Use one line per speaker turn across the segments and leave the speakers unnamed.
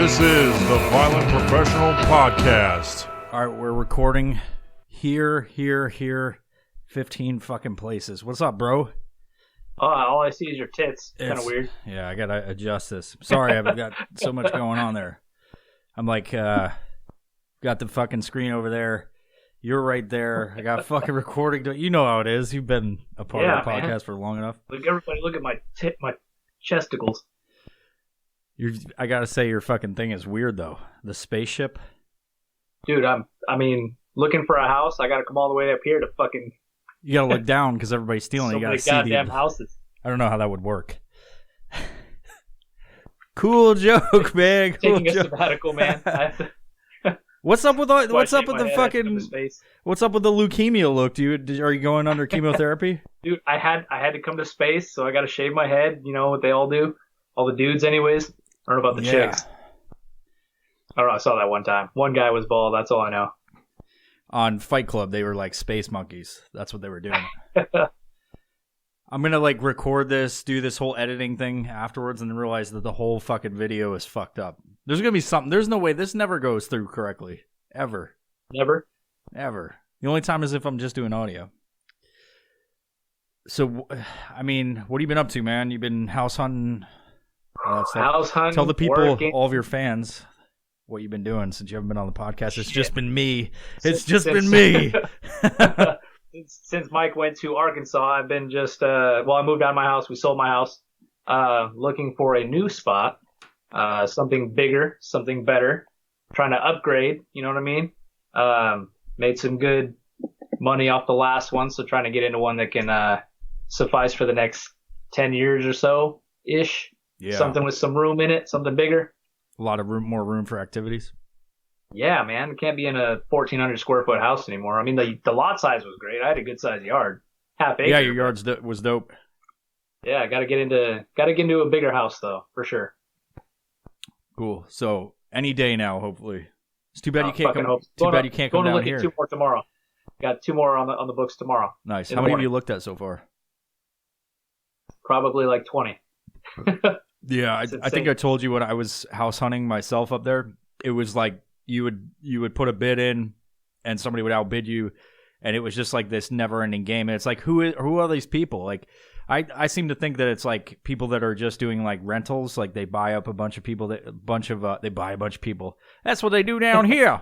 This is the Violent Professional Podcast.
All right, we're recording here, 15 fucking places. What's up, bro?
Oh, all I see is your tits. Kind of weird.
Yeah, I gotta adjust this. Sorry, I've got so much going on there. I'm like, got the fucking screen over there. You're right there. I got fucking recording. You know how it is. You've been a part of the podcast for long enough.
Look, everybody, look at my chesticles.
I gotta say, your fucking thing is weird though. The spaceship.
Dude, looking for a house. I gotta come all the way up here to fucking.
You gotta look down because everybody's stealing. You gotta see
goddamn houses.
I don't know how that would work. Cool joke, man. Cool
Taking
joke.
a sabbatical, man. I have to.
What's up with the leukemia look, dude? Are you going under chemotherapy?
Dude, I had to come to space, so I got to shave my head. You know what they all do? All the dudes, anyways. I don't know about the chicks. I don't know. I saw that one time. One guy was bald. That's all I know.
On Fight Club, they were like space monkeys. That's what they were doing. I'm gonna like record this, do this whole editing thing afterwards, and then realize that the whole fucking video is fucked up. There's gonna be something. There's no way this never goes through correctly, ever.
Never.
Ever. The only time is if I'm just doing audio. So, I mean, what have you been up to, man? You've been house hunting.
House hunting.
Tell the people,
working.
all of your fans, what you've been doing since you haven't been on the podcast. It's just been me. It's just been me.
Since Mike went to Arkansas, I've been just, I moved out of my house. We sold my house, looking for a new spot, something bigger, something better, trying to upgrade, you know what I mean? Made some good money off the last one, so trying to get into one that can, suffice for the next 10 years or so-ish.
Yeah.
Something with some room in it, something bigger.
A lot of more room for activities.
Yeah, man. Can't be in a 1,400 square foot house anymore. I mean, the lot size was great. I had a good sized yard. Half acre.
Yeah, your yard was dope.
Yeah, gotta get into a bigger house though, for sure.
Cool. So any day now, hopefully. It's too bad you can't come. You can't come down here. Going to look at
2 more tomorrow. Got 2 more on the books tomorrow.
Nice. How many have you looked at so far?
Probably like 20.
Yeah, I think I told you when I was house hunting myself up there. It was like you would put a bid in, and somebody would outbid you, and it was just like this never-ending game. And it's like, who are these people? Like, I seem to think that it's like people that are just doing like rentals. Like they buy up a bunch of people. They buy a bunch of people. That's what they do down here.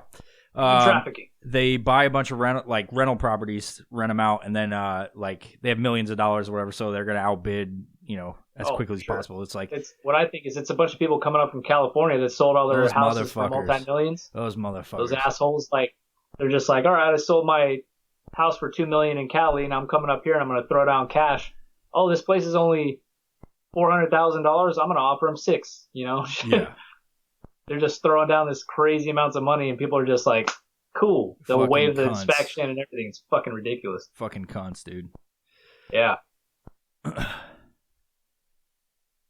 Trafficking.
They buy a bunch of rental properties, rent them out, and then like they have millions of dollars or whatever, so they're gonna outbid as quickly as possible. It's like
what I think is it's a bunch of people coming up from California that sold all their houses for multi-millions.
Those motherfuckers.
Those assholes, like they're just like, all right, I sold my house for $2 million in Cali, and I'm coming up here and I'm gonna throw down cash. Oh, this place is only $400,000. I'm gonna offer them $6.
Yeah.
They're just throwing down this crazy amounts of money, and people are just like, cool. They'll
fucking
waive the
cunts.
inspection and everything. It's fucking ridiculous.
Fucking cunts, dude.
Yeah.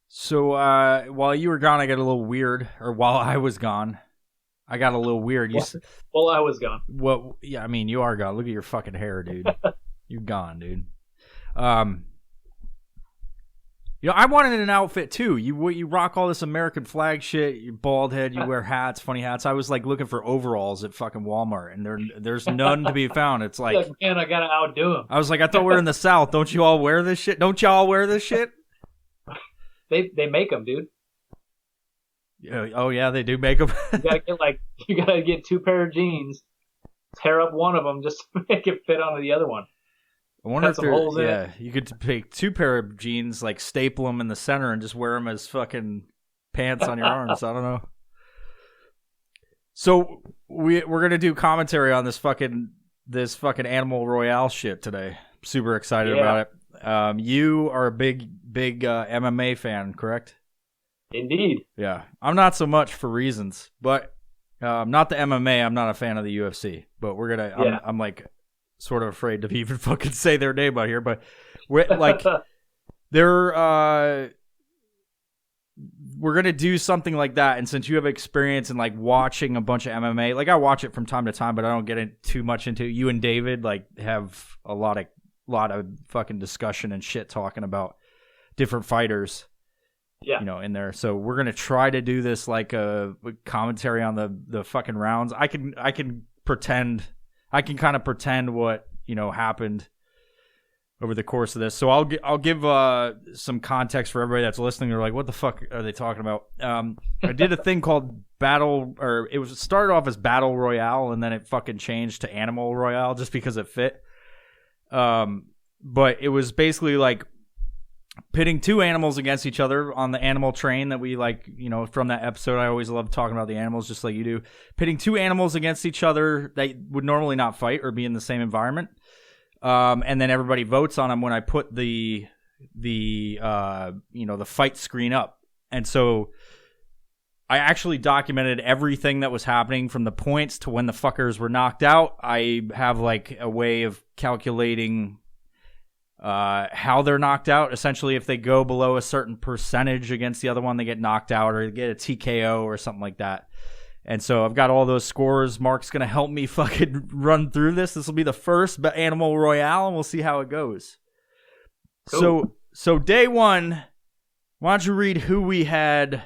So while you were gone, I got a little weird. Or while I was gone, I got a little weird.
Well, I was gone.
Well, yeah, I mean, you are gone. Look at your fucking hair, dude. You're gone, dude. I wanted an outfit too. You rock all this American flag shit. You bald head. You wear hats, funny hats. I was like looking for overalls at fucking Walmart, and there's none to be found. It's like,
man, I gotta outdo him.
I was like, I thought we were in the South. Don't you all wear this shit? Don't y'all wear this shit?
They make them, dude.
Yeah. Oh yeah, they do make them.
you gotta get 2 pair of jeans, tear up one of them just to make it fit onto the other one.
I wonder if you could take 2 pair of jeans, like staple them in the center and just wear them as fucking pants on your arms. I don't know. So we're gonna do commentary on this fucking Animal Royale shit today. Super excited about it. You are a big MMA fan, correct?
Indeed.
Yeah, I'm not so much for reasons, but not the MMA. I'm not a fan of the UFC, but we're gonna.
Yeah.
I'm like sort of afraid to even fucking say their name out here, but we're like we're gonna do something like that. And since you have experience in like watching a bunch of MMA, like I watch it from time to time, but I don't get too much into it. You and David like have a lot of fucking discussion and shit talking about different fighters.
Yeah.
in there. So we're gonna try to do this like a commentary on the fucking rounds. I can pretend. I can kind of pretend what happened over the course of this. So I'll give some context for everybody that's listening. They're like, what the fuck are they talking about? I did a thing called it started off as Battle Royale, and then it fucking changed to Animal Royale just because it fit. But it was basically like pitting two animals against each other on the animal train that we from that episode. I always love talking about the animals just like you do. Pitting two animals against each other that would normally not fight or be in the same environment. And then everybody votes on them when I put the fight screen up. And so I actually documented everything that was happening from the points to when the fuckers were knocked out. I have like a way of calculating how they're knocked out. Essentially, if they go below a certain percentage against the other one, they get knocked out or get a TKO or something like that. And so I've got all those scores. Mark's going to help me fucking run through this. This will be the first Animal Royale, and we'll see how it goes. Cool. So day one, why don't you read who we had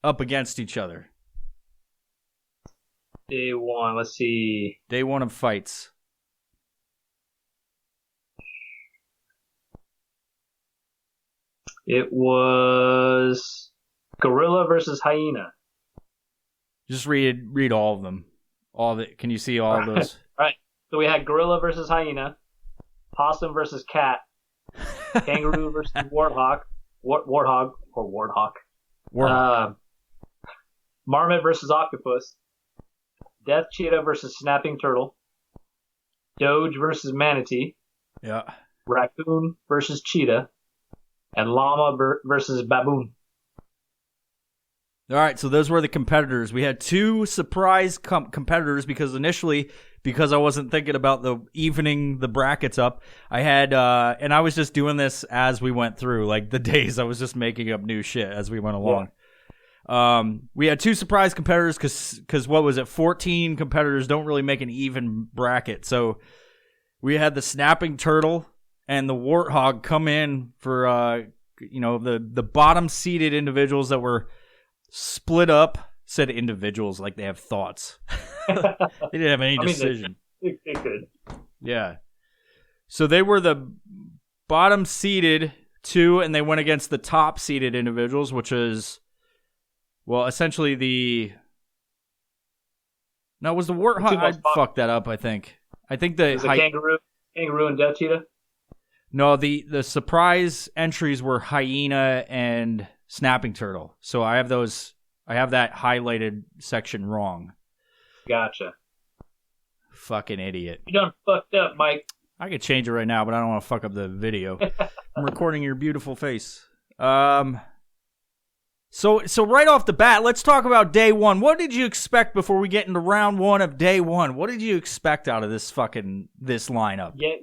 up against each other?
Day one, let's see.
Day one of fights.
It was gorilla versus hyena.
Just read all of them. All of it. Can you see all of those?
Right. So we had gorilla versus hyena, possum versus cat, kangaroo versus warthog, marmot versus octopus, death cheetah versus snapping turtle, doge versus manatee,
yeah,
raccoon versus cheetah, and llama versus baboon.
All right, so those were the competitors. We had two surprise competitors because I wasn't thinking about the evening the brackets up. I had, and I was just doing this as we went through, like the days. I was just making up new shit as we went along. Yeah. We had two surprise competitors because what was it? 14 competitors don't really make an even bracket. So we had the snapping turtle and the warthog come in for, the bottom seeded individuals that were split up. Said individuals like they have thoughts. They didn't have any decision.
They could.
Yeah. So they were the bottom seeded two, and they went against the top seeded individuals, which is, well, essentially was the warthog? I fucked that up. I think the
kangaroo and death cheetah.
No, the surprise entries were hyena and snapping turtle. So I have that highlighted section wrong.
Gotcha.
Fucking idiot.
You done fucked up, Mike.
I could change it right now, but I don't want to fuck up the video. I'm recording your beautiful face. So right off the bat, let's talk about day one. What did you expect before we get into round one of day one? What did you expect out of this lineup?
Yeah,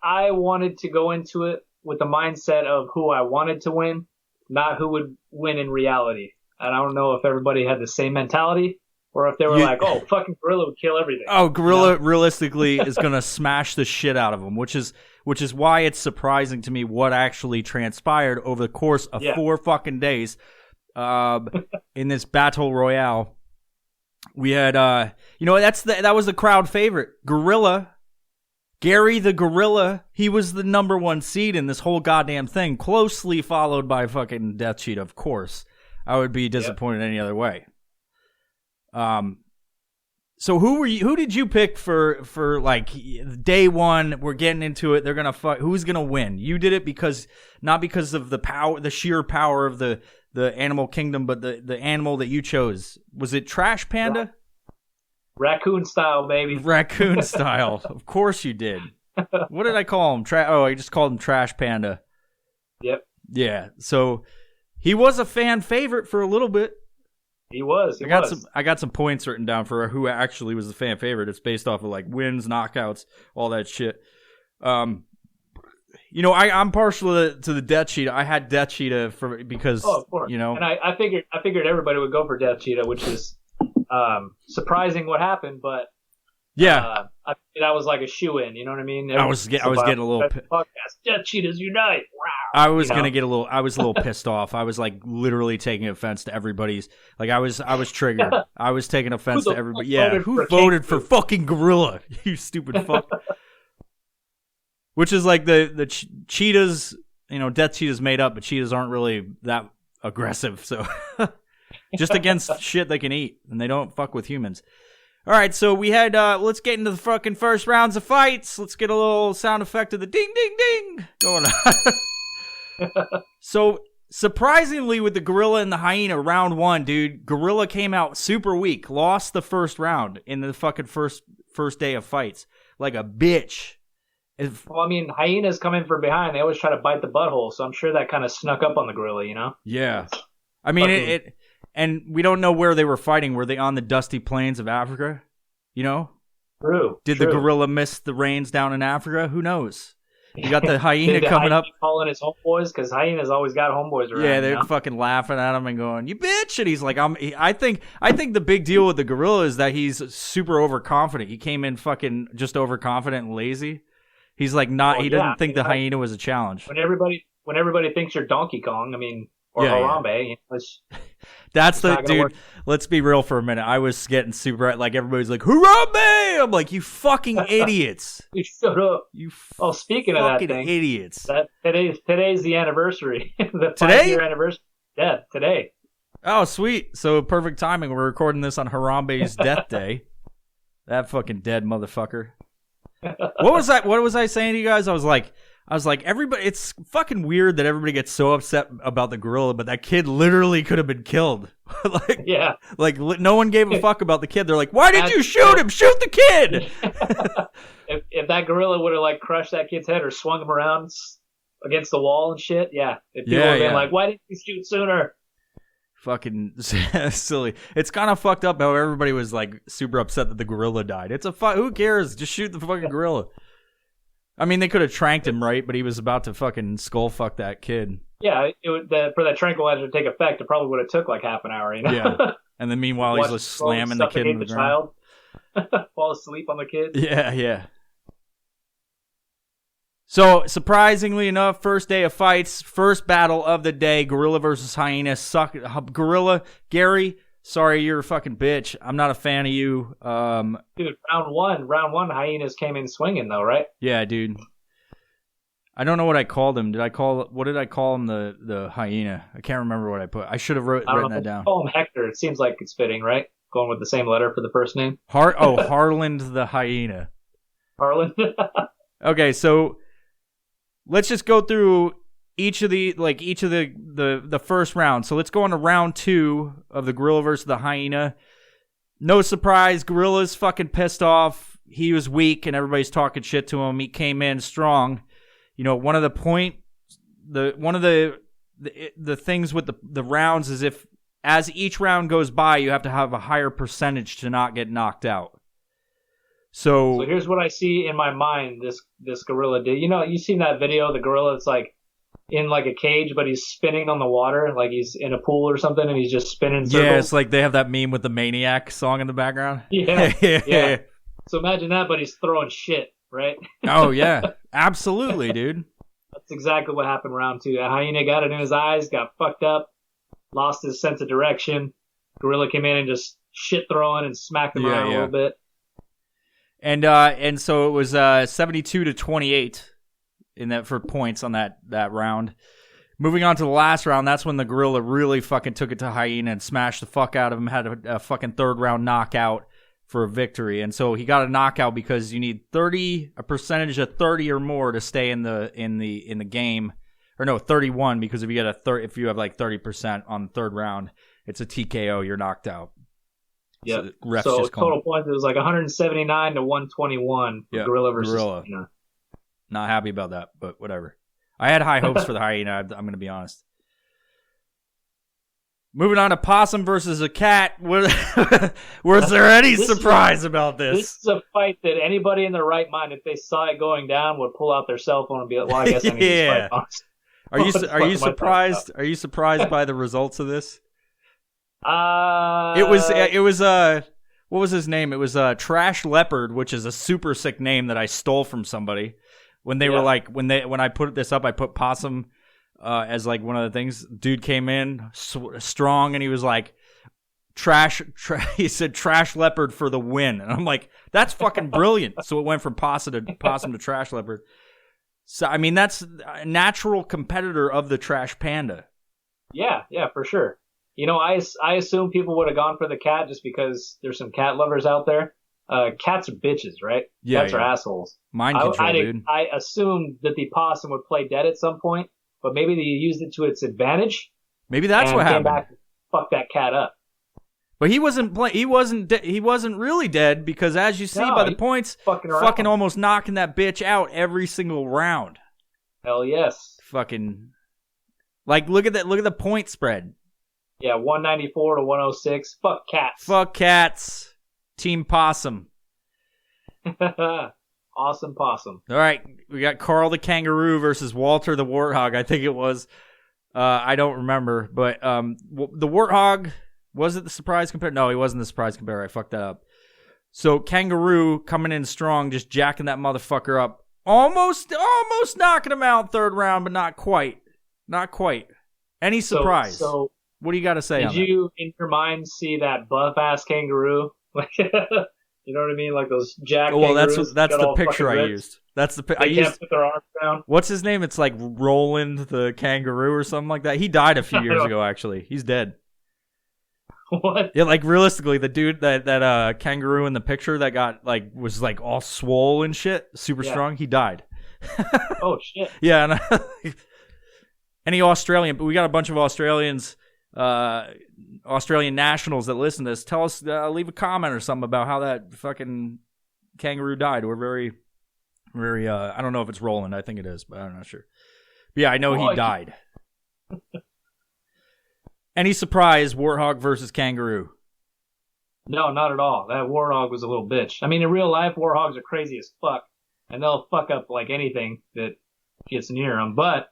I wanted to go into it with the mindset of who I wanted to win, not who would win in reality. And I don't know if everybody had the same mentality or if they were like, oh, fucking gorilla would kill everything.
Oh, gorilla realistically is going to smash the shit out of them, which is why it's surprising to me what actually transpired over the course of 4 fucking days in this battle royale. We had, that was the crowd favorite. Gorilla. Gary the Gorilla, he was the number one seed in this whole goddamn thing, closely followed by fucking Death Cheetah, of course. I would be disappointed any other way. So who did you pick for like day one? We're getting into it. They're gonna fuck. Who's gonna win? You did it not because of the sheer power of the animal kingdom, but the animal that you chose. Was it Trash Panda?
Raccoon style, baby.
Raccoon style. Of course you did. What did I call him? I just called him Trash Panda.
Yep.
Yeah. So he was a fan favorite for a little bit.
He was.
I got some points written down for who actually was the fan favorite. It's based off of like wins, knockouts, all that shit. I'm partial to the Death Cheetah. I had Death Cheetah because
of course. And I figured everybody would go for Death Cheetah, which is surprising what happened, but
yeah,
that was like a shoe in. You know what I mean?
I was getting a little
podcast. Death Cheetahs unite! Wow.
I was gonna get I was a little pissed off. I was like literally taking offense to everybody's. Like I was triggered. I was taking offense to everybody. Yeah, who voted for fucking gorilla? You stupid fuck. Which is like the cheetahs. You know, death cheetahs made up, but cheetahs aren't really that aggressive. So just against shit they can eat, and they don't fuck with humans. All right, so we had, let's get into the fucking first rounds of fights. Let's get a little sound effect of the ding, ding, ding going on. So, surprisingly, with the gorilla and the hyena, round one, dude, gorilla came out super weak, lost the first round in the fucking first day of fights. Like a bitch.
Well, I mean, hyenas come in from behind. They always try to bite the butthole, so I'm sure that kind of snuck up on the gorilla, you know?
Yeah. I mean, and we don't know where they were fighting. Were they on the dusty plains of Africa? You know?
True.
Did the gorilla miss the rains down in Africa? Who knows? You got the hyena coming up.
Calling his homeboys, because hyenas always got homeboys around.
Yeah, they're fucking laughing at him and going, "You bitch!" And he's like, I think the big deal with the gorilla is that he's super overconfident. He came in fucking just overconfident and lazy. He's like he didn't think the hyena was a challenge.
When everybody thinks you're Donkey Kong, I mean. Or Harambe. You know,
that's the dude. Work. Let's be real for a minute. I was getting super like everybody's like Harambe. I'm like, you fucking idiots.
You shut up. Speaking of that thing,
idiots.
Today's the anniversary. The 5-year anniversary. Yeah, today.
Oh, sweet. So perfect timing. We're recording this on Harambe's death day. That fucking dead motherfucker. What was I saying to you guys? I was like, everybody, it's fucking weird that everybody gets so upset about the gorilla, but that kid literally could have been killed. Like no one gave a fuck about the kid. They're like, why did you shoot him? Shoot the kid!
if that gorilla would have like crushed that kid's head or swung him around against the wall and shit, if people would have been like, why didn't you shoot sooner?
Fucking silly. It's kind of fucked up how everybody was like super upset that the gorilla died. It's who cares? Just shoot the fucking gorilla. I mean, they could have tranked him, right? But he was about to fucking skull fuck that kid.
Yeah, for that tranquilizer to take effect, it probably would have took like half an hour, you know?
Yeah. And then meanwhile, he's just slamming the kid in the ground.
Fall asleep on the kid.
Yeah. So, surprisingly enough, first day of fights, first battle of the day, gorilla versus hyena. Gorilla, Gary, sorry, you're a fucking bitch. I'm not a fan of you.
Dude, round one, hyenas came in swinging though, right?
Yeah, dude. I don't know what I called him. What did I call him? The hyena? I can't remember what I put. I should have written that down.
Call him Hector. It seems like it's fitting, right? Going with the same letter for the first name.
Harland the hyena.
Harland.
Okay, so let's just go through each of the first round. So let's go on to round 2 of the gorilla versus the hyena. No surprise, gorilla's fucking pissed off. He was weak and everybody's talking shit to him. He came in strong. You know, one of the things with the rounds is if as each round goes by, you have to have a higher percentage to not get knocked out. So
here's what I see in my mind this gorilla did. You know, you seen that video, the gorilla that's like in like a cage, but he's spinning on the water, like he's in a pool or something, and he's just spinning circles.
Yeah, it's like they have that meme with the Maniac song in the background.
Yeah. So imagine that, but he's throwing shit, right?
Oh, yeah. Absolutely, dude.
That's exactly what happened round 2. A hyena got it in his eyes, got fucked up, lost his sense of direction. Gorilla came in and just shit throwing and smacked him around a little bit.
And so it was 72-28 in that for points on that round. Moving on to the last round, that's when the gorilla really fucking took it to hyena and smashed the fuck out of him, had a fucking third round knockout for a victory. And so he got a knockout because you need a percentage of 30 or more to stay in the game. Or no, 31, because if you get if you have like 30% on the third round, it's a TKO, you're knocked out.
Yeah. So total points, it was like 179 to 121 for gorilla versus hyena.
Not happy about that, but whatever. I had high hopes for the hyena, I'm going to be honest. Moving on to possum versus a cat. Was there any surprise about this?
This is a fight that anybody in their right mind, if they saw it going down, would pull out their cell phone and be like, well, I guess I need this fight.
Are you surprised? Are you surprised by the results of this? It was what was his name? It was Trash Leopard, which is a super sick name that I stole from somebody. When they were like when I put this up, I put possum as like one of the things. Dude came in strong, and he was like, he said trash leopard for the win. And I'm like, that's fucking brilliant. So it went from possum to trash leopard. So, I mean, that's a natural competitor of the trash panda.
Yeah, for sure. You know, I assume people would have gone for the cat just because there's some cat lovers out there. Cats are bitches, right?
Yeah,
Cats are assholes.
Mind control, dude.
I assumed that the possum would play dead at some point, but maybe they used it to its advantage.
Maybe that's what happened.
Came back and fucked that cat up.
But he wasn't he wasn't really dead because, as you see by the points, fucking almost knocking that bitch out every single round.
Hell yes.
Fucking, like, look at the point spread.
Yeah, 194 to 106. Fuck cats.
Fuck cats. Team Possum.
Awesome possum.
All right, we got Carl the Kangaroo versus Walter the Warthog. I think it was. I don't remember, but the Warthog. Was it the surprise competitor? No, he wasn't the surprise competitor. I fucked that up. So Kangaroo coming in strong, just jacking that motherfucker up. Almost knocking him out third round, but not quite. Not quite. Any surprise? So what do you got to say on that?
Did you, in your mind, see that buff-ass kangaroo? You know what I mean? Like those jack kangaroos.
Well, that's the picture I used. That's the I used.
Can't put their arms down.
What's his name? It's like Roland the Kangaroo or something like that. He died a few years ago, actually. He's dead.
What?
Yeah, like realistically, the dude that kangaroo in the picture that got was all swole and shit, super strong, he died.
Oh shit.
Yeah, and any Australian, but we got a bunch of Australians, Australian nationals that listen to this. Tell us, leave a comment or something about how that fucking kangaroo died. We're very, very. I don't know if it's Roland. I think it is, but I'm not sure. But yeah, I know he died. Any surprise, Warthog versus Kangaroo?
No, not at all. That Warthog was a little bitch. I mean, in real life, Warthogs are crazy as fuck, and they'll fuck up like anything that gets near them. But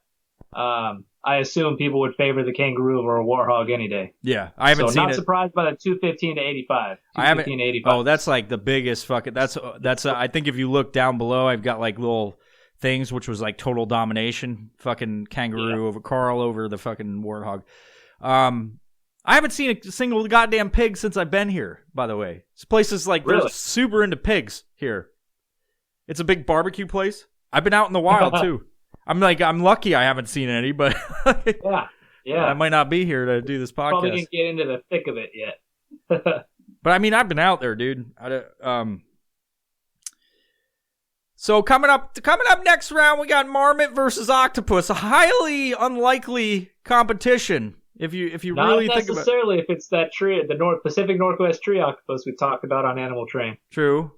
I assume people would favor the Kangaroo over a Warthog any day.
Yeah, I haven't seen it.
Not surprised by the 215 to 85.
I haven't. Oh, that's like the biggest fucking. That's. I think if you look down below, I've got like little things, which was like total domination. Fucking Kangaroo over Carl over the fucking Warthog. I haven't seen a single goddamn pig since I've been here, by the way. This place is like, they're super into pigs here. It's a big barbecue place. I've been out in the wild, too. I'm lucky I haven't seen any, but
yeah.
I might not be here to do this podcast.
Probably didn't get into the thick of it yet.
But I mean, I've been out there, dude. So coming up next round, we got Marmot versus Octopus, a highly unlikely competition. If you really think about it.
Not necessarily if it's that tree, the Pacific Northwest tree octopus we talked about on Animal Train.
True.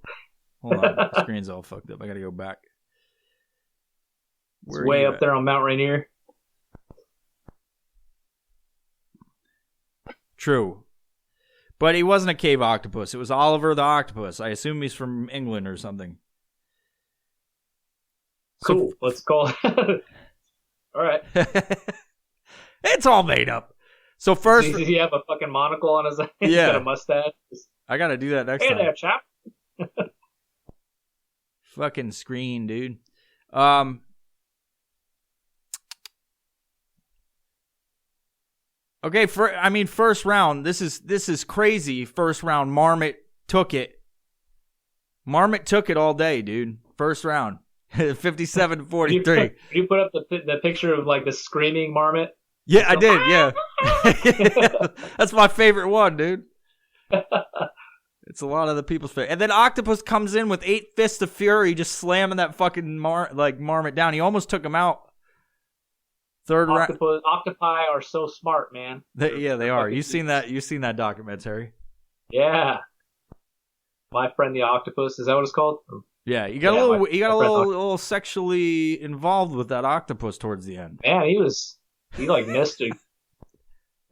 Hold on, the screen's all fucked up. I gotta go back.
It's way up there on Mount Rainier.
True. But he wasn't a cave octopus. It was Oliver the octopus. I assume he's from England or something.
Cool. Let's call it. All right.
It's all made up. So first,
does he have a fucking monocle on his head?
Yeah.
He's got a mustache.
I gotta do that next time.
Hey there, chap.
Fucking screen, dude. Okay, first round. This is crazy. First round, Marmot took it. Marmot took it all day, dude. First round, 57-43.
Did you put up the picture of like the screaming Marmot?
Yeah, I did. Yeah, that's my favorite one, dude. It's a lot of the people's favorite. And then Octopus comes in with 8 fists of fury, just slamming that fucking Marmot down. He almost took him out. Third round.
Octopi are so smart, man.
Yeah, they are. You've seen that documentary.
Yeah. My Friend the Octopus, is that what it's called?
Yeah, you got a little sexually involved with that octopus towards the end.
Man, he missed it.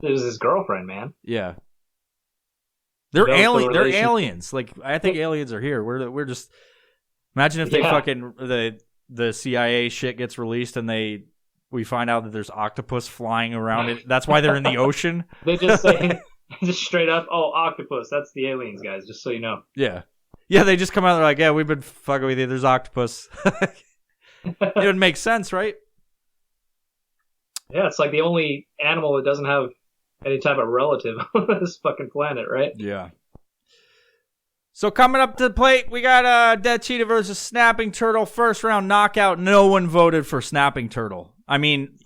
It was his girlfriend, man.
Yeah. They're aliens. Like, I think aliens are here. We're just imagine if they fucking the CIA shit gets released and we find out that there's octopus flying around it. That's why they're in the ocean.
They just say just straight up, "Oh, octopus, that's the aliens, guys, just so you know."
Yeah. Yeah, they just come out, they're like, "Yeah, we've been fucking with you. There's octopus." It would make sense, right?
Yeah, it's like the only animal that doesn't have any type of relative on this fucking planet, right?
Yeah. So coming up to the plate, we got Dead Cheetah versus Snapping Turtle. First round knockout. No one voted for Snapping Turtle. I mean,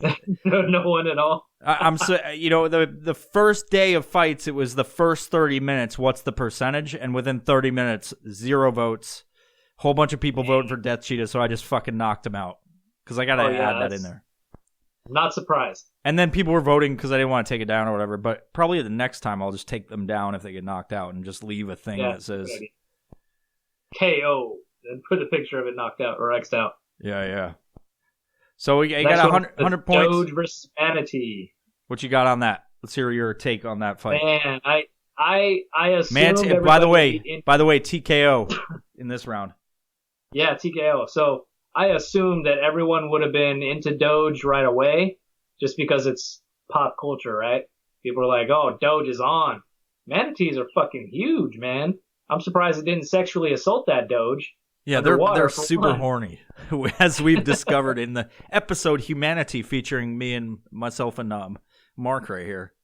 no one at all.
I'm so the first day of fights, it was the first 30 minutes. What's the percentage? And within 30 minutes, 0 votes. Whole bunch of people voted for Death Cheetah, so I just fucking knocked him out because I gotta add that in there.
Not surprised.
And then people were voting because I didn't want to take it down or whatever. But probably the next time I'll just take them down if they get knocked out and just leave a thing that says
KO and put a picture of it knocked out or X'd out.
Yeah. So you got 100 points.
Doge versus Manatee.
What you got on that? Let's hear your take on that fight.
Man, I assumed
Manatee, by the way, TKO in this round.
Yeah, TKO. So I assumed that everyone would have been into Doge right away just because it's pop culture, right? People are like, oh, Doge is on. Manatees are fucking huge, man. I'm surprised it didn't sexually assault that Doge.
Yeah, they're super horny, as we've discovered in the episode Humanity featuring me and myself and Mark right here.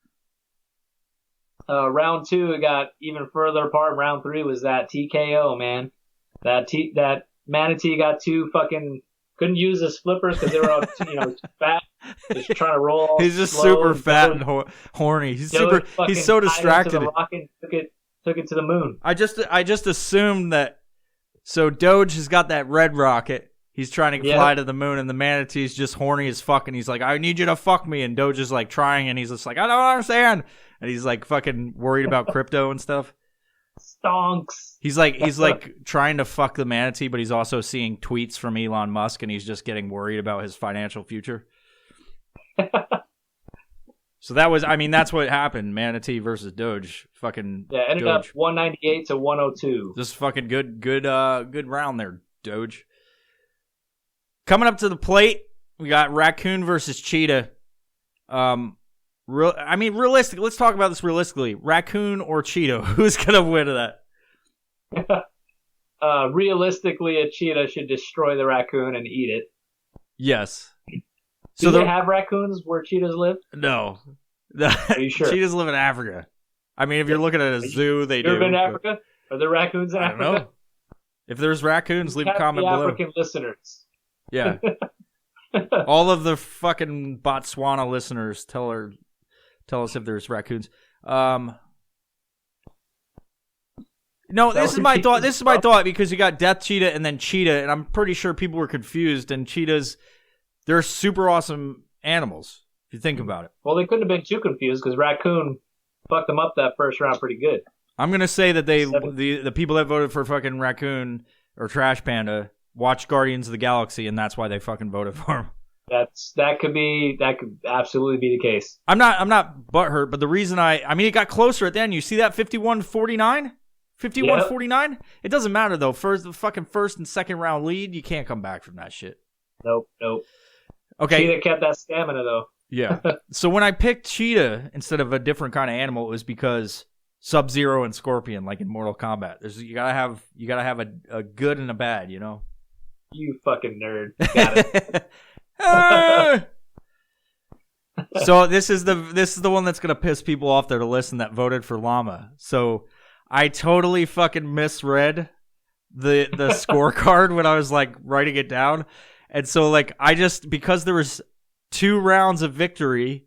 Round 2, it got even further apart. Round 3 was that TKO, man. That Manatee got couldn't use his flippers because they were all fat. Just trying to roll.
He's just super fat and horny. He's so distracted.
Took it to the moon.
I just assumed that. So Doge has got that red rocket. He's trying to fly to the moon, and the Manatee's just horny as fuck. And he's like, "I need you to fuck me." And Doge is like trying, and he's just like, "I don't understand." And he's like fucking worried about crypto and stuff.
Stonks.
He's like trying to fuck the Manatee, but he's also seeing tweets from Elon Musk, and he's just getting worried about his financial future. So that's what happened. Manatee versus Doge. Fucking
ended
Doge.
up 198 to 102.
Just fucking good round there, Doge. Coming up to the plate, we got Raccoon versus Cheetah. Realistically, let's talk about this realistically. Raccoon or Cheetah? Who's gonna win that?
Realistically, a cheetah should destroy the raccoon and eat it.
Yes.
Do they have raccoons where cheetahs live?
No.
Are you sure?
Cheetahs live in Africa. I mean, if you're looking at a zoo, they do.
You ever been to Africa? Are there raccoons in Africa?
I don't know. If there's raccoons, leave a comment below.
African listeners.
Yeah. All of the fucking Botswana listeners, tell us if there's raccoons. No, this is my thought. This is my thought because you got Death Cheetah and then Cheetah, and I'm pretty sure people were confused. And cheetahs, they're super awesome animals if you think about it.
Well, they couldn't have been too confused because Raccoon fucked them up that first round pretty good.
I'm gonna say that the people that voted for fucking Raccoon or Trash Panda watched Guardians of the Galaxy, and that's why they fucking voted for him.
That could absolutely be the case.
I'm not butthurt, but the reason it got closer at the end. You see that 51-49? 51-49? It doesn't matter though. The fucking first and second round lead, you can't come back from that shit.
Nope.
Okay.
Cheetah kept that stamina though.
Yeah. So when I picked Cheetah instead of a different kind of animal, it was because Sub-Zero and Scorpion, like in Mortal Kombat. You gotta have a good and a bad, you know?
You fucking nerd. Got it.
So this is the one that's gonna piss people off there to listen that voted for Llama. So I totally fucking misread the scorecard when I was like writing it down. And so like because there was 2 rounds of victory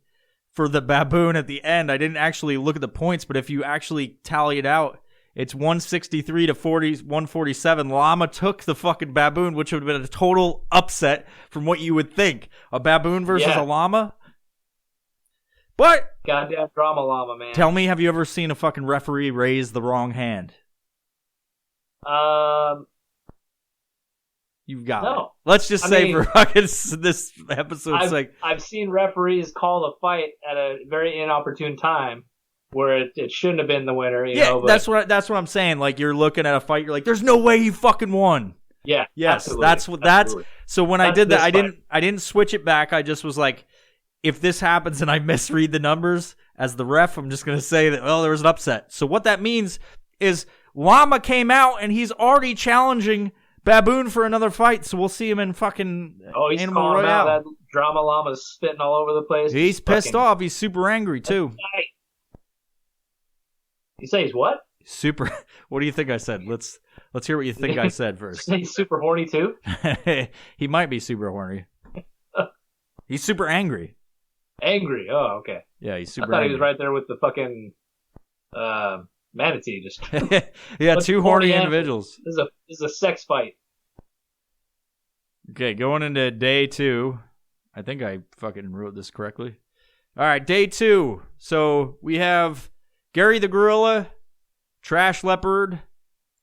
for the baboon at the end, I didn't actually look at the points, but if you actually tally it out, it's 163 to 147. Llama took the fucking baboon, which would have been a total upset from what you would think. A baboon versus a llama? But
goddamn drama llama, man.
Tell me, have you ever seen a fucking referee raise the wrong hand? You've got it. Let's just say for fucking this episode's sake.
I've seen referees call a fight at a very inopportune time where it shouldn't have been the winner. You know,
that's what I'm saying. Like you're looking at a fight, you're like, "There's no way he fucking won."
Yeah.
Yes,
absolutely.
that's. So when I did that, I didn't switch it back. I just was like, if this happens and I misread the numbers as the ref, I'm just gonna say that there was an upset. So what that means is Llama came out and he's already challenging Baboon for another fight, so we'll see him in fucking
he's
Animal
calling
Royale.
Out. That Drama Llama's spitting all over the place.
He's pissed off. He's super angry too.
You say he's what?
Super. What do you think I said? Let's hear what you think I said first.
He's super horny too.
He might be super horny. He's super angry.
Angry. Oh, okay.
Yeah, he's super.
I thought
angry.
he was right there with the fucking manatee. Just
yeah, two horny individuals.
This is a sex fight.
Okay, going into day 2. I think I fucking wrote this correctly. All right, day 2. So we have Gary the gorilla, Trash Leopard,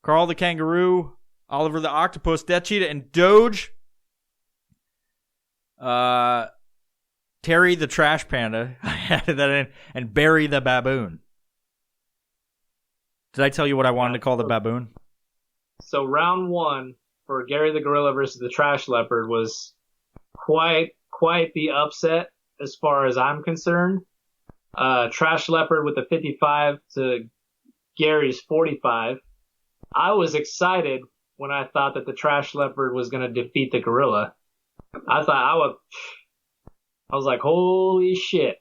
Carl the kangaroo, Oliver the octopus, Death Cheetah, and Doge. Terry the trash panda. I added that in. And Barry the baboon. Did I tell you what I wanted to call the baboon?
So round 1 for Gary the gorilla versus the trash leopard was quite the upset as far as I'm concerned. Trash leopard with a 55 to Gary's 45. I was excited when I thought that the trash leopard was going to defeat the gorilla. I was like, holy shit.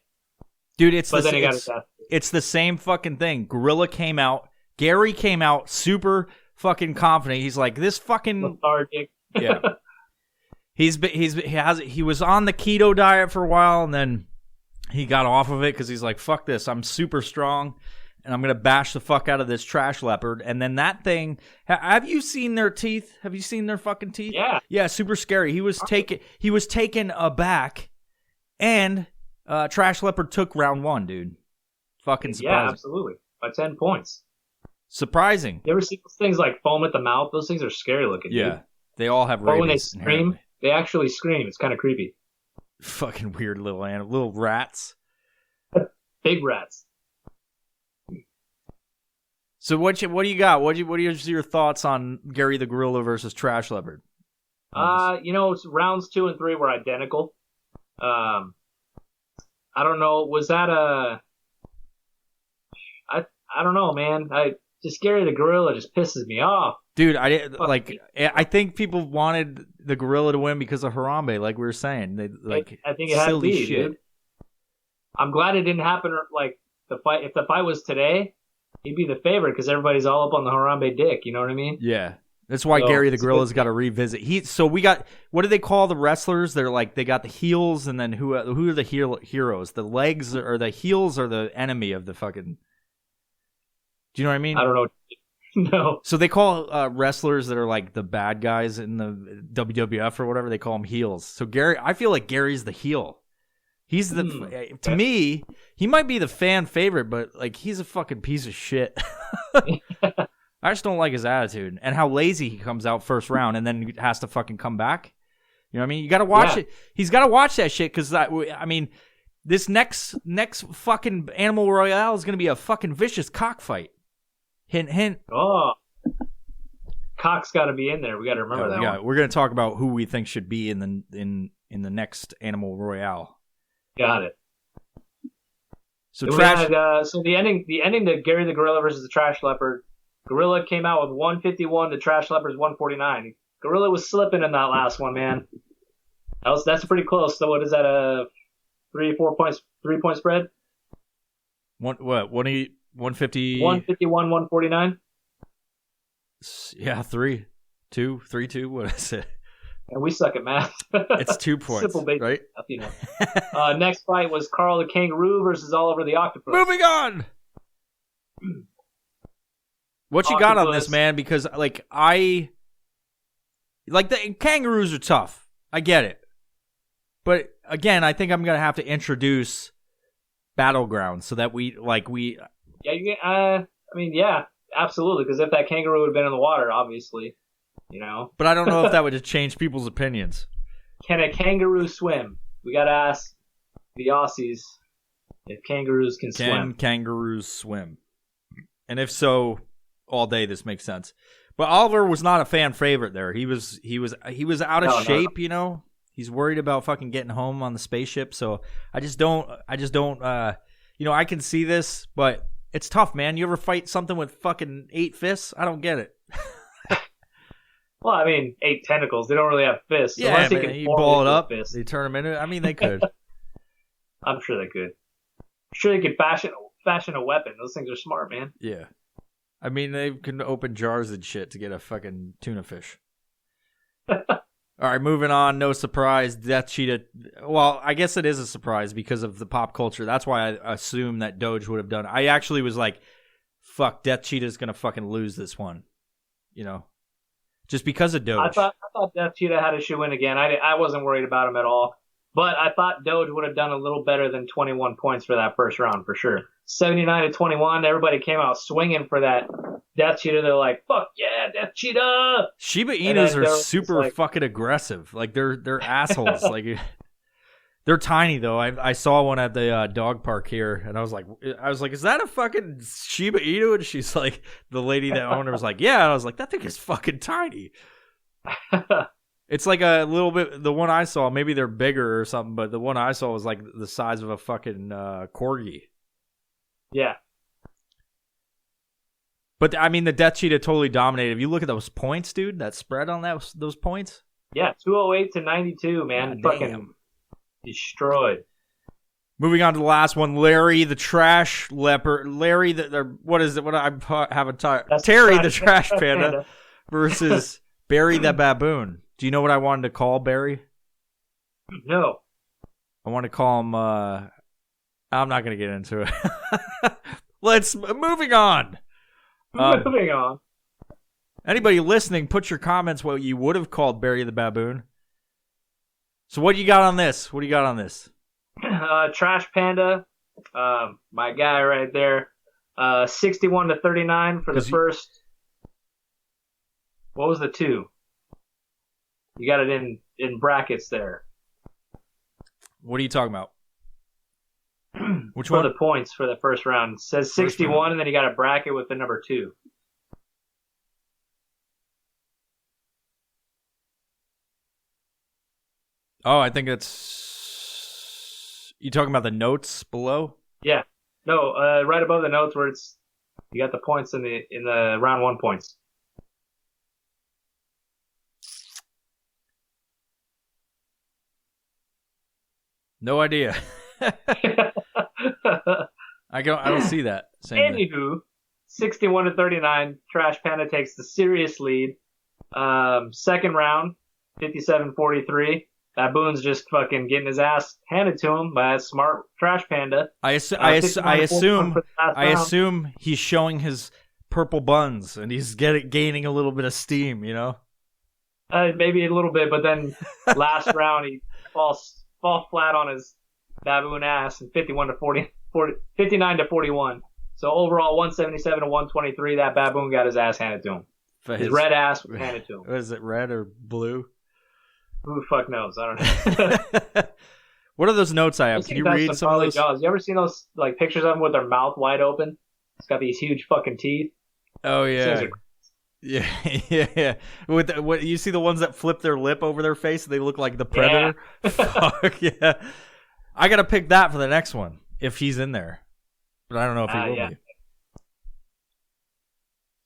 Dude, it's the same fucking thing. Gorilla came out. Gary came out super fucking confident. He's like, this fucking
lethargic.
Yeah. He was on the keto diet for a while, and then he got off of it because he's like, fuck this. I'm super strong, and I'm going to bash the fuck out of this trash leopard. And then that thing, have you seen their teeth? Have you seen their fucking teeth?
Yeah.
Yeah, super scary. He was taken aback, and trash leopard took round 1, dude. Fucking surprising.
Yeah, absolutely. By 10 points.
Surprising.
You ever see those things like foam at the mouth? Those things are scary looking,
Yeah.
dude.
They all have rabies.
But when they scream, they actually scream. It's kind of creepy.
Fucking weird little animal, little rats.
Big rats.
So what do you got? What are your thoughts on Gary the gorilla versus Trash Leopard?
Rounds 2 and 3 were identical. I don't know. Was that I don't know, man. Just Gary the gorilla just pisses me off.
Dude, I think people wanted the gorilla to win because of Harambe, like we were saying. I think
it had
silly
to be,
shit.
dude. I'm glad it didn't happen. Like the fight, if the fight was today, he'd be the favorite because everybody's all up on the Harambe dick. You know what I mean?
Yeah, that's why Gary the gorilla's got to revisit. So we got, what do they call the wrestlers? They're like, they got the heels, and then who are the heroes? The legs or the heels are the enemy of the fucking. Do you know what I mean?
I don't know. No.
So they call wrestlers that are like the bad guys in the WWF or whatever, they call them heels. So I feel like Gary's the heel. He's to me, he might be the fan favorite, but like he's a fucking piece of shit. I just don't like his attitude and how lazy he comes out first round and then has to fucking come back. You know what I mean? You got to watch it. He's got to watch that shit because I mean, this next fucking Animal Royale is going to be a fucking vicious cockfight. Hint, hint.
Oh, Cock's got to be in there. We got to remember that.
Yeah, we're going to talk about who we think should be in the next Animal Royale.
Got it.
So
the ending to Gary the gorilla versus the trash leopard. Gorilla came out with 151 to trash leopard's 149. Gorilla was slipping in that last one, man. That's pretty close. So what is that? 3 point spread?
150.
151, 149.
Yeah, 3-2, 3-2. What is it?
And we suck at math.
It's 2 points,
simple basic
right?
Stuff, you know. Next fight was Carl the kangaroo versus Oliver the octopus.
Moving on. What you got on this, man? Because the kangaroos are tough. I get it, but again, I think I'm gonna have to introduce Battlegrounds so that we.
Yeah, yeah, absolutely. Because if that kangaroo would have been in the water, obviously, you know.
But I don't know if that would have changed people's opinions.
Can a kangaroo swim? We got to ask the Aussies if kangaroos can swim.
Can kangaroos swim? And if so, all day this makes sense. But Oliver was not a fan favorite there. He was out of shape, you know. He's worried about fucking getting home on the spaceship. So I just don't. I can see this, but. It's tough, man. You ever fight something with fucking 8 fists? I don't get it.
Well, I mean, 8 tentacles. They don't really have fists.
Yeah,
unless
but
can
you
form
ball it
into a
up.
fist.
They turn them into. I mean, they could.
I'm sure they could. I'm sure they could fashion a weapon. Those things are smart, man.
Yeah. I mean, they can open jars and shit to get a fucking tuna fish. All right, moving on. No surprise. Death Cheetah. Well, I guess it is a surprise because of the pop culture. That's why I assume that Doge would have done. I actually was like, fuck, Death Cheetah's going to fucking lose this one. You know? Just because of Doge.
I thought Death Cheetah had a shoe in again. I wasn't worried about him at all. But I thought Doge would have done a little better than 21 points for that first round, for sure. 79-21. Everybody came out swinging for that Death Cheetah. They're like, fuck yeah, Death Cheetah!
Shiba Inus are super fucking aggressive. Like, they're assholes. Like, they're tiny, though. I saw one at the dog park here, and I was like, is that a fucking Shiba Inu? And she's like, the lady that owned her was like, yeah. And I was like, that thing is fucking tiny. It's like a little bit, the one I saw, maybe they're bigger or something, but the one I saw was like the size of a fucking corgi.
Yeah.
But, I mean, the Death Cheetah totally dominated. If you look at those points, dude, that spread on those points.
Yeah, 208-92, man.
God,
fucking
damn.
Destroyed.
Moving on to the last one, Larry the Trash Leopard. Larry what is it? What I have a Terry the Trash Panda versus Barry the Baboon. Do you know what I wanted to call Barry?
No.
I want to call him, I'm not going to get into it. Moving on.
Moving on.
Anybody listening, put your comments what you would have called Barry the Baboon. So what do you got on this?
Trash Panda, my guy right there. 61-39 for the first. What was the 2? You got it in brackets there.
What are you talking about? Which
for
one?
The points for the first round. It says 61, and then you got a bracket with the number 2.
Oh, I think it's... You talking about the notes below?
Yeah. No, right above the notes where it's... You got the points in the round 1 points.
No idea. I don't see that.
Anywho, 61-39, Trash Panda takes the serious lead. Second round, 57-43. Baboon's just fucking getting his ass handed to him by a smart Trash Panda.
I assume he's showing his purple buns and he's gaining a little bit of steam, you know?
Maybe a little bit, but then last round he falls flat on his baboon ass and 59-41. So overall 177-123. That baboon got his ass handed to him. His red ass was handed to him.
Was it red or blue?
Who the fuck knows? I don't know.
What are those notes I have? Can you read some of those?
Jaws. You ever seen those like pictures of them with their mouth wide open? It's got these huge fucking teeth.
Oh yeah. Yeah. With what you see the ones that flip their lip over their face, they look like the Predator. Yeah. Fuck yeah! I gotta pick that for the next one if he's in there, but I don't know if he will be.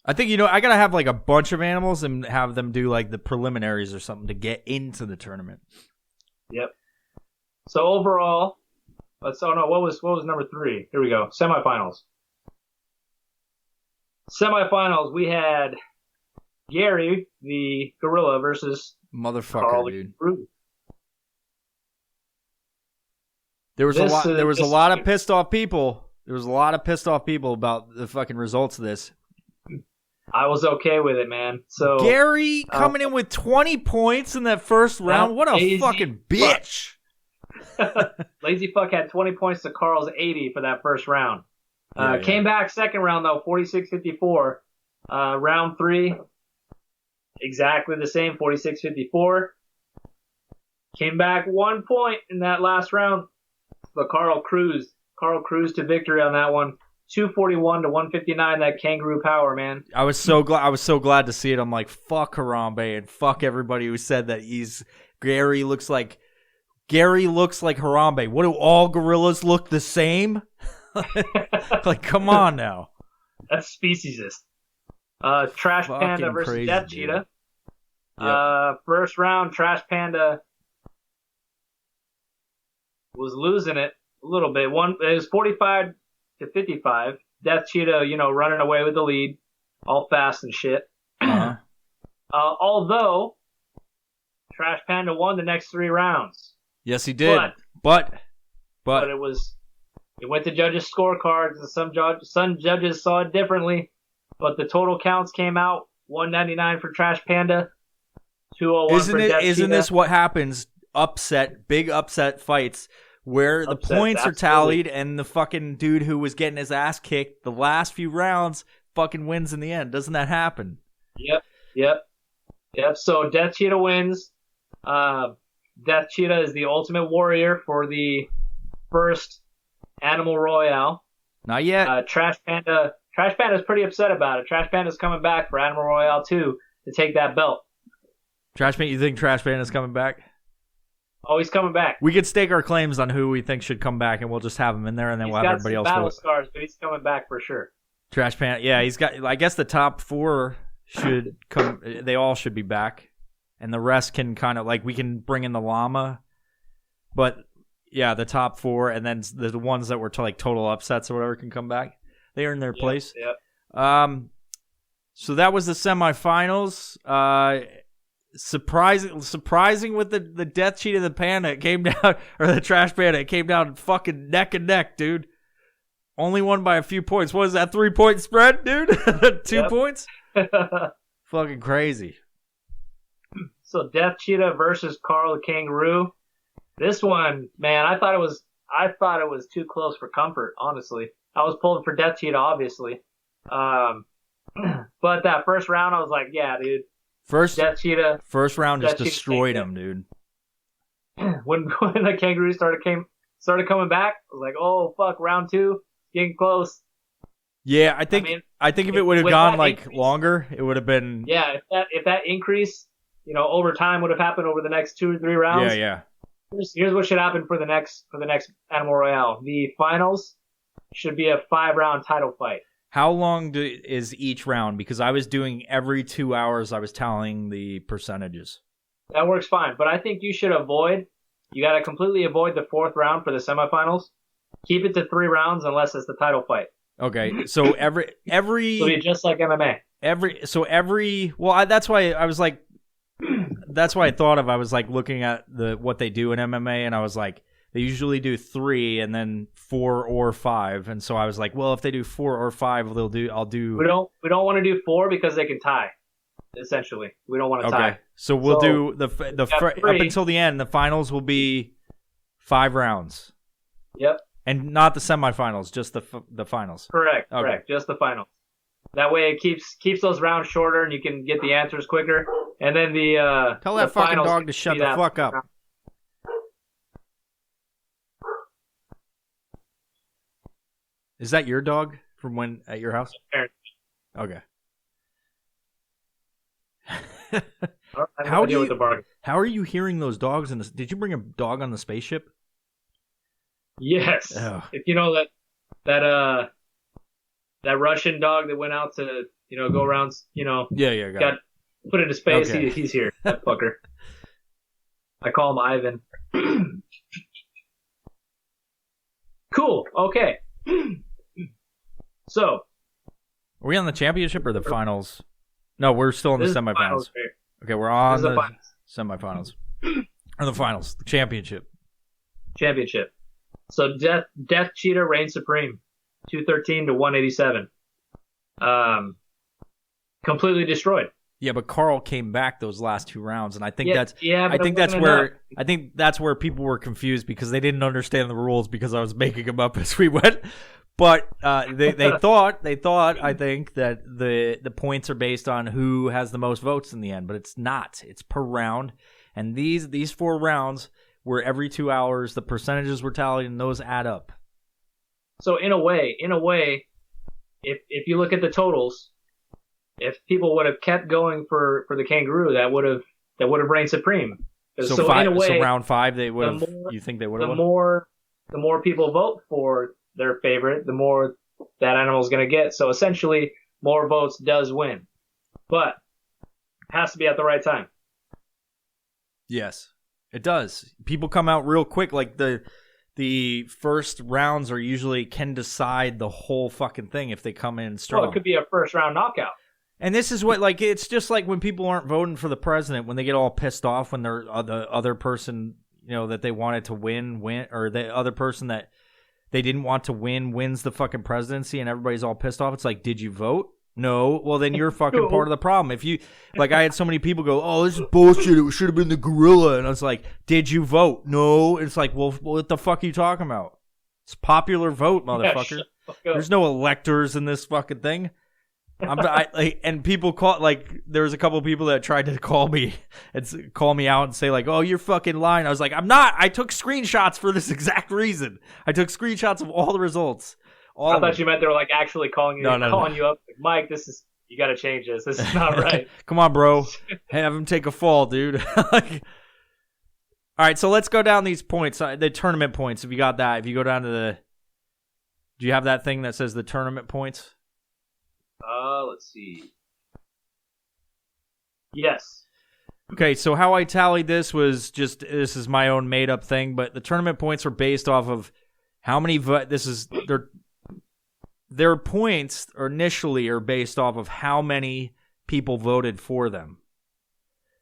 I think I gotta have like a bunch of animals and have them do like the preliminaries or something to get into the tournament.
Yep. So overall, what was number 3? Here we go. Semifinals. We had Gary the gorilla versus
motherfucker,
Carl
dude.
Rude.
There was a lot of pissed off people. There was a lot of pissed off people about the fucking results of this.
I was okay with it, man. So
Gary coming in with 20 points in that first round. What a fucking bitch.
Lazy fuck had 20 points to Carl's 80 for that first round. Came back second round, though, 46-54. Round 3, exactly the same, 46-54. Came back 1 point in that last round, but Carl cruised to victory on that one. 241-159, that kangaroo power, man.
I was so glad to see it. I'm like, fuck Harambe and fuck everybody who said that Gary looks like Harambe. What, do all gorillas look the same? Like, come on now.
That's speciesist. Trash Panda versus Death Cheetah.
Yep.
First round, Trash Panda was losing it a little bit. It was 45-55. Death Cheetah, running away with the lead, all fast and shit.
Uh-huh.
Although Trash Panda won the next 3 rounds.
Yes, he did. But it went to judges' scorecards, and some judges saw it differently. But the total counts came out 199 for Trash Panda, 201 for Death Cheetah. Isn't this what happens? Big upset fights where the points are tallied and the fucking dude who was getting his ass kicked the last few rounds fucking wins in the end. Doesn't that happen?
Yep. So Death Cheetah wins. Death Cheetah is the ultimate warrior for the first Animal Royale.
Not yet.
Trash Panda's pretty upset about it. Trash Panda's coming back for Animal Royale 2 to take that belt.
You think Trash Panda's coming back?
Oh, he's coming back.
We could stake our claims on who we think should come back, and we'll just have him in there, and then we'll have everybody else.
He's got some battle scars, but he's coming back for sure.
Trash Panda, yeah, he's got. I guess the top 4 should come. They all should be back, and the rest can kind of we can bring in the llama, but yeah, the top 4, and then the ones that were total upsets or whatever can come back. They earn their place.
Yep.
So that was the semifinals. Surprising with the Death Cheetah and the Panda, it came down, or the Trash Panda, it came down fucking neck and neck, dude. Only won by a few points. What is that, 3-point spread, dude? 2 points? Fucking crazy.
So Death Cheetah versus Carl the Kangaroo. This one, man, I thought it was too close for comfort, honestly. I was pulling for Death Cheetah, obviously. But that first round, I was like, yeah, dude. Death Cheetah.
First round just destroyed him, dude.
When the Kangaroo started coming back, I was like, oh fuck, round 2, getting close.
Yeah, I think if it would have gone longer, it would have been.
Yeah, if that increase, over time would have happened over the next 2 or 3 rounds.
Yeah.
Here's what should happen for the next Animal Royale. The finals should be a 5-round title fight.
How long is each round? Because I was doing every 2 hours, I was tallying the percentages.
That works fine, but I think you got to completely avoid the 4th round for the semifinals. Keep it to 3 rounds unless it's the title fight.
Okay, so every
It'll be just like MMA.
That's why I was like, that's why I thought of. I was looking at what they do in MMA, and I was like, they usually do 3 and then 4 or 5, and so I was like, well, if they do 4 or 5, I'll do.
We don't want to do 4 because they can tie. Essentially, we don't want to tie.
So we'll do up until the end. The finals will be 5 rounds.
Yep.
And not the semifinals, just the finals.
Correct. Just the finals. That way it keeps those rounds shorter, and you can get the answers quicker. And then
tell that fucking dog to shut the fuck up. Is that your dog from when at your house? Okay. How are you hearing those dogs in this? Did you bring a dog on the spaceship?
Yes.
Oh.
If you know that Russian dog that went out to go around, got put into space. Okay. He's here. That fucker. I call him Ivan. Cool. Okay. So,
are we on the championship or the finals? No, we're still in the semifinals. Okay, we're on the semifinals. Or the finals. The championship.
So Death Cheetah reigns supreme. 213 to 187. Completely destroyed.
Yeah, but Carl came back those last 2 rounds, and I think that's where people were confused because they didn't understand the rules because I was making them up as we went. But they thought I think that the points are based on who has the most votes in the end, but it's not. It's per round, and these 4 rounds were every 2 hours. The percentages were tallied, and those add up.
So in a way, if you look at the totals, if people would have kept going for the Kangaroo, that would have reigned supreme.
So round 5, they would have. You think they would have?
The more people vote for their favorite, the more that animal is going to get. So essentially, more votes does win, but it has to be at the right time.
Yes, it does. People come out real quick. Like the first rounds are usually can decide the whole fucking thing if they come in strong.
Well, it could be a first round knockout.
And this is what, like, it's just like when people aren't voting for the president, when they get all pissed off when they're the other person, that they wanted to win, or the other person that they didn't want to wins the fucking presidency, and everybody's all pissed off. It's like, did you vote? No. Well, then you're fucking part of the problem. If you, like, I had so many people go, oh, this is bullshit. It should have been the gorilla. And I was like, did you vote? No. It's like, well, what the fuck are you talking about? It's popular vote, motherfucker. There's no electors in this fucking thing. And people call, like, there was a couple of people that tried to call me out and say, like, oh, you're fucking lying. I was like, I'm not. I took screenshots for this exact reason. I took screenshots of all the results.
I thought you meant they were, like, actually calling you, calling you up. Like, Mike, you got to change this. This is not right.
Come on, bro. Have him take a fall, dude. All right, so let's go down these points, the tournament points. If you got that, if you go down to do you have that thing that says the tournament points?
Let's see. Yes.
Okay, so how I tallied this was this is my own made up thing, but the tournament points are based off of how many their points initially are based off of how many people voted for them.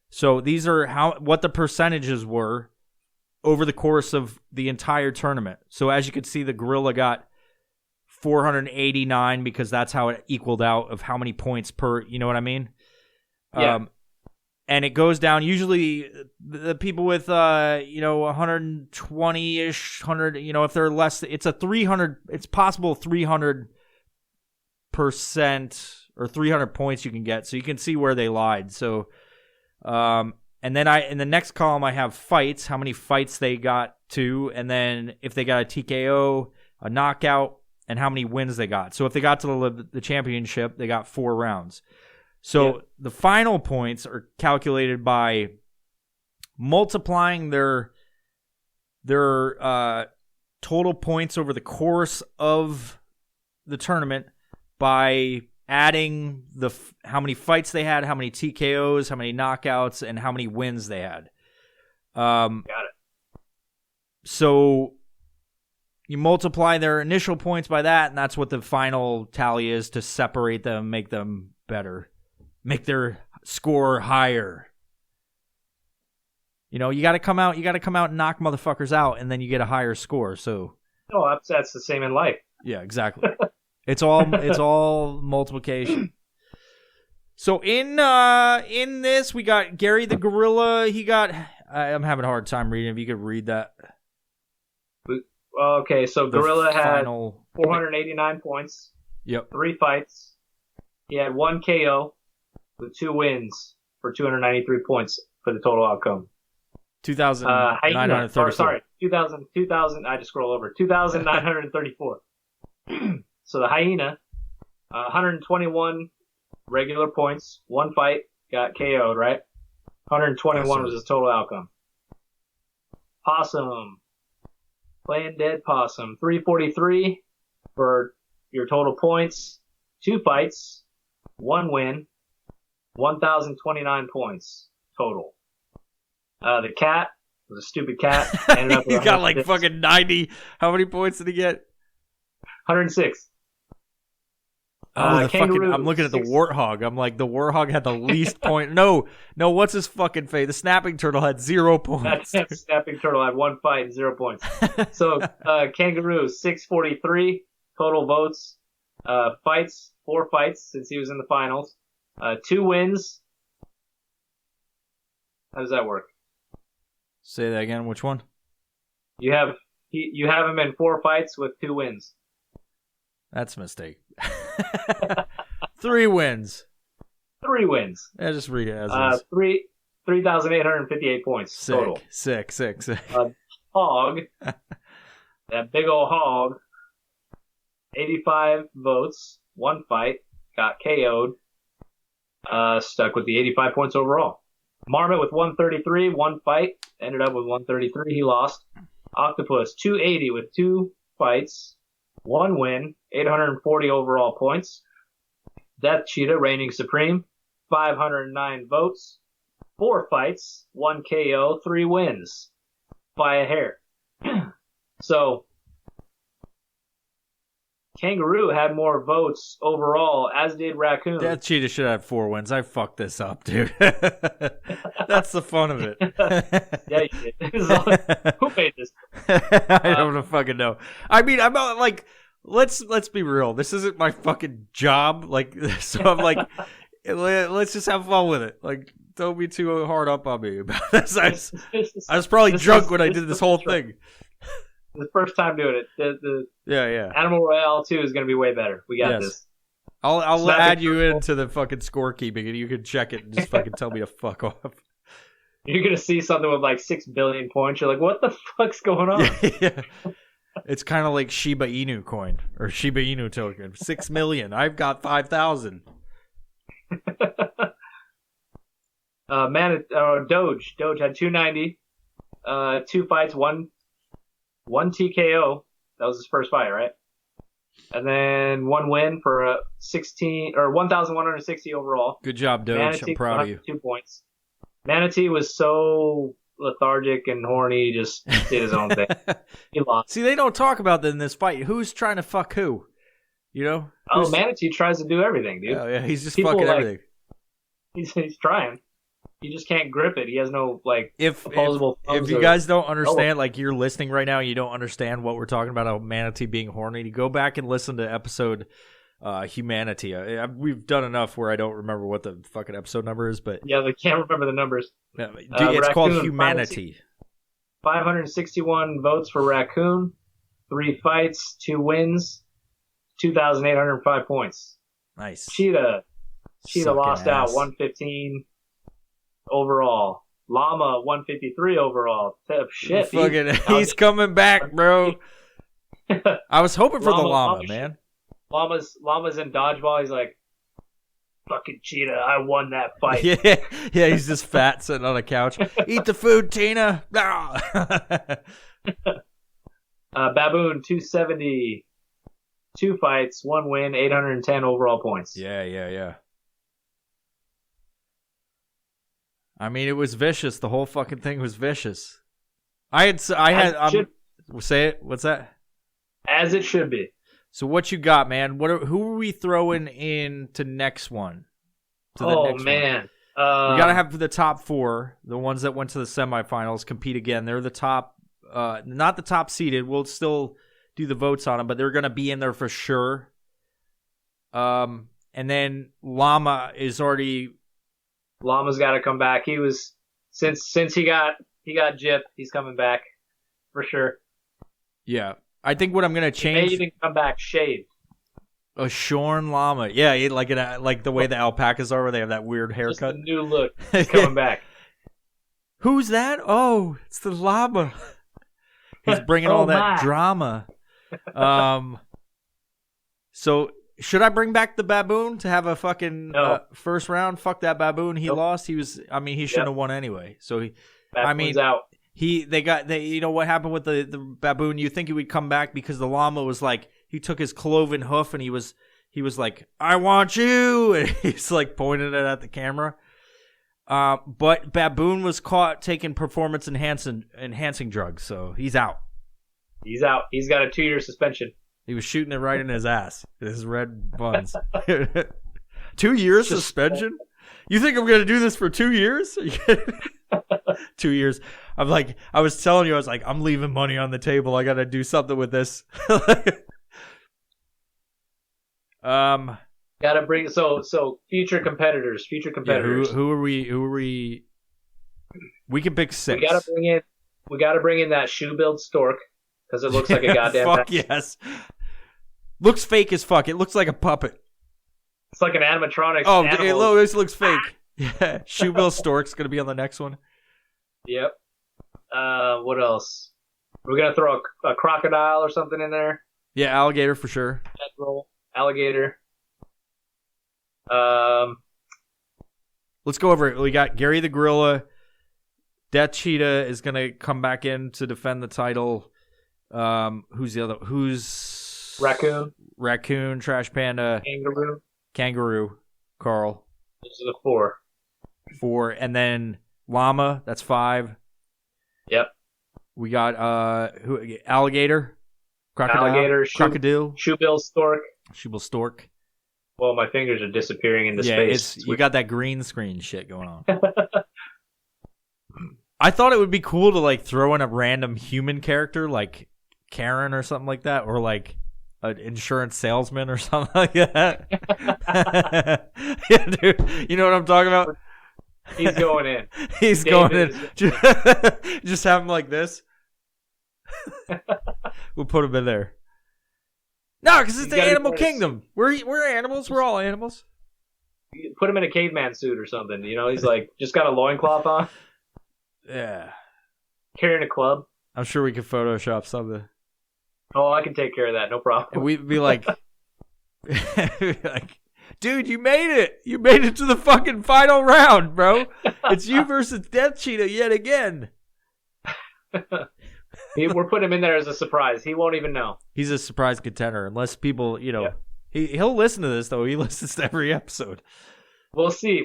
So these are what the percentages were over the course of the entire tournament. So as you can see, the gorilla got 489 because that's how it equaled out of how many points per, you know what I mean?
Yeah.
And it goes down. Usually the people with, 120-ish, 100, if they're less, it's possible 300% or 300 points you can get. So you can see where they lied. So, and then in the next column, I have fights, how many fights they got to, and then if they got a TKO, a knockout, and how many wins they got. So if they got to the championship, they got 4 rounds. So the final points are calculated by multiplying their total points over the course of the tournament by adding how many fights they had, how many TKOs, how many knockouts, and how many wins they had.
Got it.
So you multiply their initial points by that, and that's what the final tally is to separate them, make them better, make their score higher. You got to come out and knock motherfuckers out, and then you get a higher score. So,
that's the same in life.
Yeah, exactly. It's all multiplication. So in this, we got Gary the Gorilla. I'm having a hard time reading. If you could read that.
Okay, so Gorilla had 489 points.
Yep.
3 fights. He had 1 KO with 2 wins for 293 points for the total outcome.
2,934.
2,000. I just scroll over. 2,934. So the Hyena, 121 regular points, 1 fight, got KO'd, right? 121 was his total outcome. Possum. Playing dead possum. 343 for your total points. 2 fights. 1 win. 1,029 points total. The cat was a stupid cat. Ended up with
he got like fucking 90. How many points did he get?
106.
I'm looking at the warthog. I'm like, the warthog had the least point. No, what's his fucking face? The snapping turtle had 0 points.
That snapping turtle had 1 fight and 0 points. So, kangaroo, 643 total votes. Fights, 4 fights since he was in the finals. 2 wins. How does that work?
Say that again. Which one?
You have him in 4 fights with 2 wins.
That's a mistake. 3 wins.
3 wins.
Yeah, just read it as is.
3,858 points total.
Sick.
Hog. That big old hog. 85 votes. 1 fight. Got KO'd. Stuck with the 85 points overall. Marmot with 133. 1 fight. Ended up with 133. He lost. Octopus, 280 with 2 fights. 1 win, 840 overall points. Death Cheetah reigning supreme, 509 votes, 4 fights, 1 KO, 3 wins by a hair. So, Kangaroo had more votes overall, as did Raccoon.
That cheetah should have 4 wins. I fucked this up, dude. That's the fun of it.
Yeah, you did. Who made this?
I don't fucking know. I mean, I'm not like, let's be real. This isn't my fucking job. Like, so I'm like, let's just have fun with it. Like, don't be too hard up on me about this. I was probably drunk when I did this whole thing.
The first time doing it.
Yeah.
Animal Royale 2 is going to be way better. We got this.
I'll add you into the fucking scorekeeping, and you can check it and just fucking tell me to fuck off.
You're going to see something with like 6 billion points. You're like, what the fuck's going on?
Yeah. It's kind of like Shiba Inu coin or Shiba Inu token. 6 million. I've got 5,000.
Doge. Doge had 290. 2 fights, one TKO. That was his first fight, right? And then 1 win for 1,160 overall.
Good job, Doge.
Manatee,
I'm proud of you.
2 points. Manatee was so lethargic and horny, just did his own thing. He lost.
See, they don't talk about that in this fight. Who's trying to fuck who? You know?
Manatee tries to do everything, dude.
Oh, yeah, he's just fucking everything.
He's trying. He just can't grip it. He has no
if you guys don't understand, like you're listening right now, and you don't understand what we're talking about Manatee being horny. Go back and listen to episode Humanity. We've done enough where I don't remember what the fucking episode number is, but
yeah, they can't remember the numbers.
It's called Humanity.
561 votes for Raccoon, 3 fights, 2 wins, 2,805 points.
Nice.
Cheetah lost out,
ass.
115 overall. Llama 153 overall. Shit,
he's coming back, bro. I was hoping for the llama, man.
Llama's in dodgeball. He's like, fucking cheetah, I won that fight.
Yeah, he's just fat sitting on a couch. Eat the food, Tina.
Baboon 270, 2 fights, 1 win, 810 overall points.
Yeah. I mean, it was vicious. The whole fucking thing was vicious. Say it. What's that?
As it should be.
So what you got, man? Who are we throwing in to next one?
Man.
We got to have the top 4, the ones that went to the semifinals, compete again. They're the top, not the top seeded. We'll still do the votes on them, but they're going to be in there for sure. And then Llama's
got to come back. He was since he got gypped, he's coming back for sure.
Yeah, I think what I'm going to change.
He may even come back shaved.
A shorn llama, yeah, like the way the alpacas are, where they have that weird haircut.
Just a new look. He's coming back.
Who's that? Oh, it's the llama. He's bringing all that drama. So should I bring back the baboon to have a fucking first round? Fuck that baboon. He lost. He shouldn't have won anyway. So
Baboon's out.
You know what happened with the baboon? You think he would come back because the llama was like, he took his cloven hoof and he was like, I want you, and he's like pointing it at the camera. But baboon was caught taking performance enhancing drugs, so he's out. He's out.
He's got a 2-year suspension.
He was shooting it right in his ass, his red buns. 2 years suspension? You think I'm going to do this for 2 years? 2 years. I was telling you, I'm leaving money on the table. I got to do something with this.
Gotta bring so future competitors.
Yeah, who are we? We can pick 6.
We gotta bring in that shoe build stork because it looks like a goddamn.
Fuck yes. Looks fake as fuck. It looks like a puppet.
It's like an animatronic.
Oh, this looks fake. Yeah, shoe build stork's gonna be on the next one.
Yep. What else? We're gonna throw a crocodile or something in there.
Yeah, alligator for sure.
Alligator.
Let's go over it. We got Gary the Gorilla. Death Cheetah is going to come back in to defend the title. Who's the other? Who's
Raccoon?
Raccoon, Trash Panda,
Kangaroo.
Carl.
Those are the 4.
And then Llama, that's 5.
Yep.
We got alligator, crocodile,
shoebill
stork.
Well, my fingers are disappearing into space.
You got that green screen shit going on. I thought it would be cool to like throw in a random human character like Karen or something like that, or like an insurance salesman or something like that. Yeah, dude. You know what I'm talking about?
He's going in.
He's going in. Just have him like this. We'll put him in there. No, because it's the animal kingdom. We're animals. We're all animals.
Put him in a caveman suit or something. You know, he's like just got a loincloth on.
Yeah.
Carrying a club.
I'm sure we could Photoshop something.
Oh, I can take care of that. No problem.
And we'd be like, dude, you made it. You made it to the fucking final round, bro. It's you versus Death Cheetah yet again.
We're putting him in there as a surprise. He won't even know.
He's a surprise contender unless people, he'll listen to this, though. He listens to every episode.
We'll see.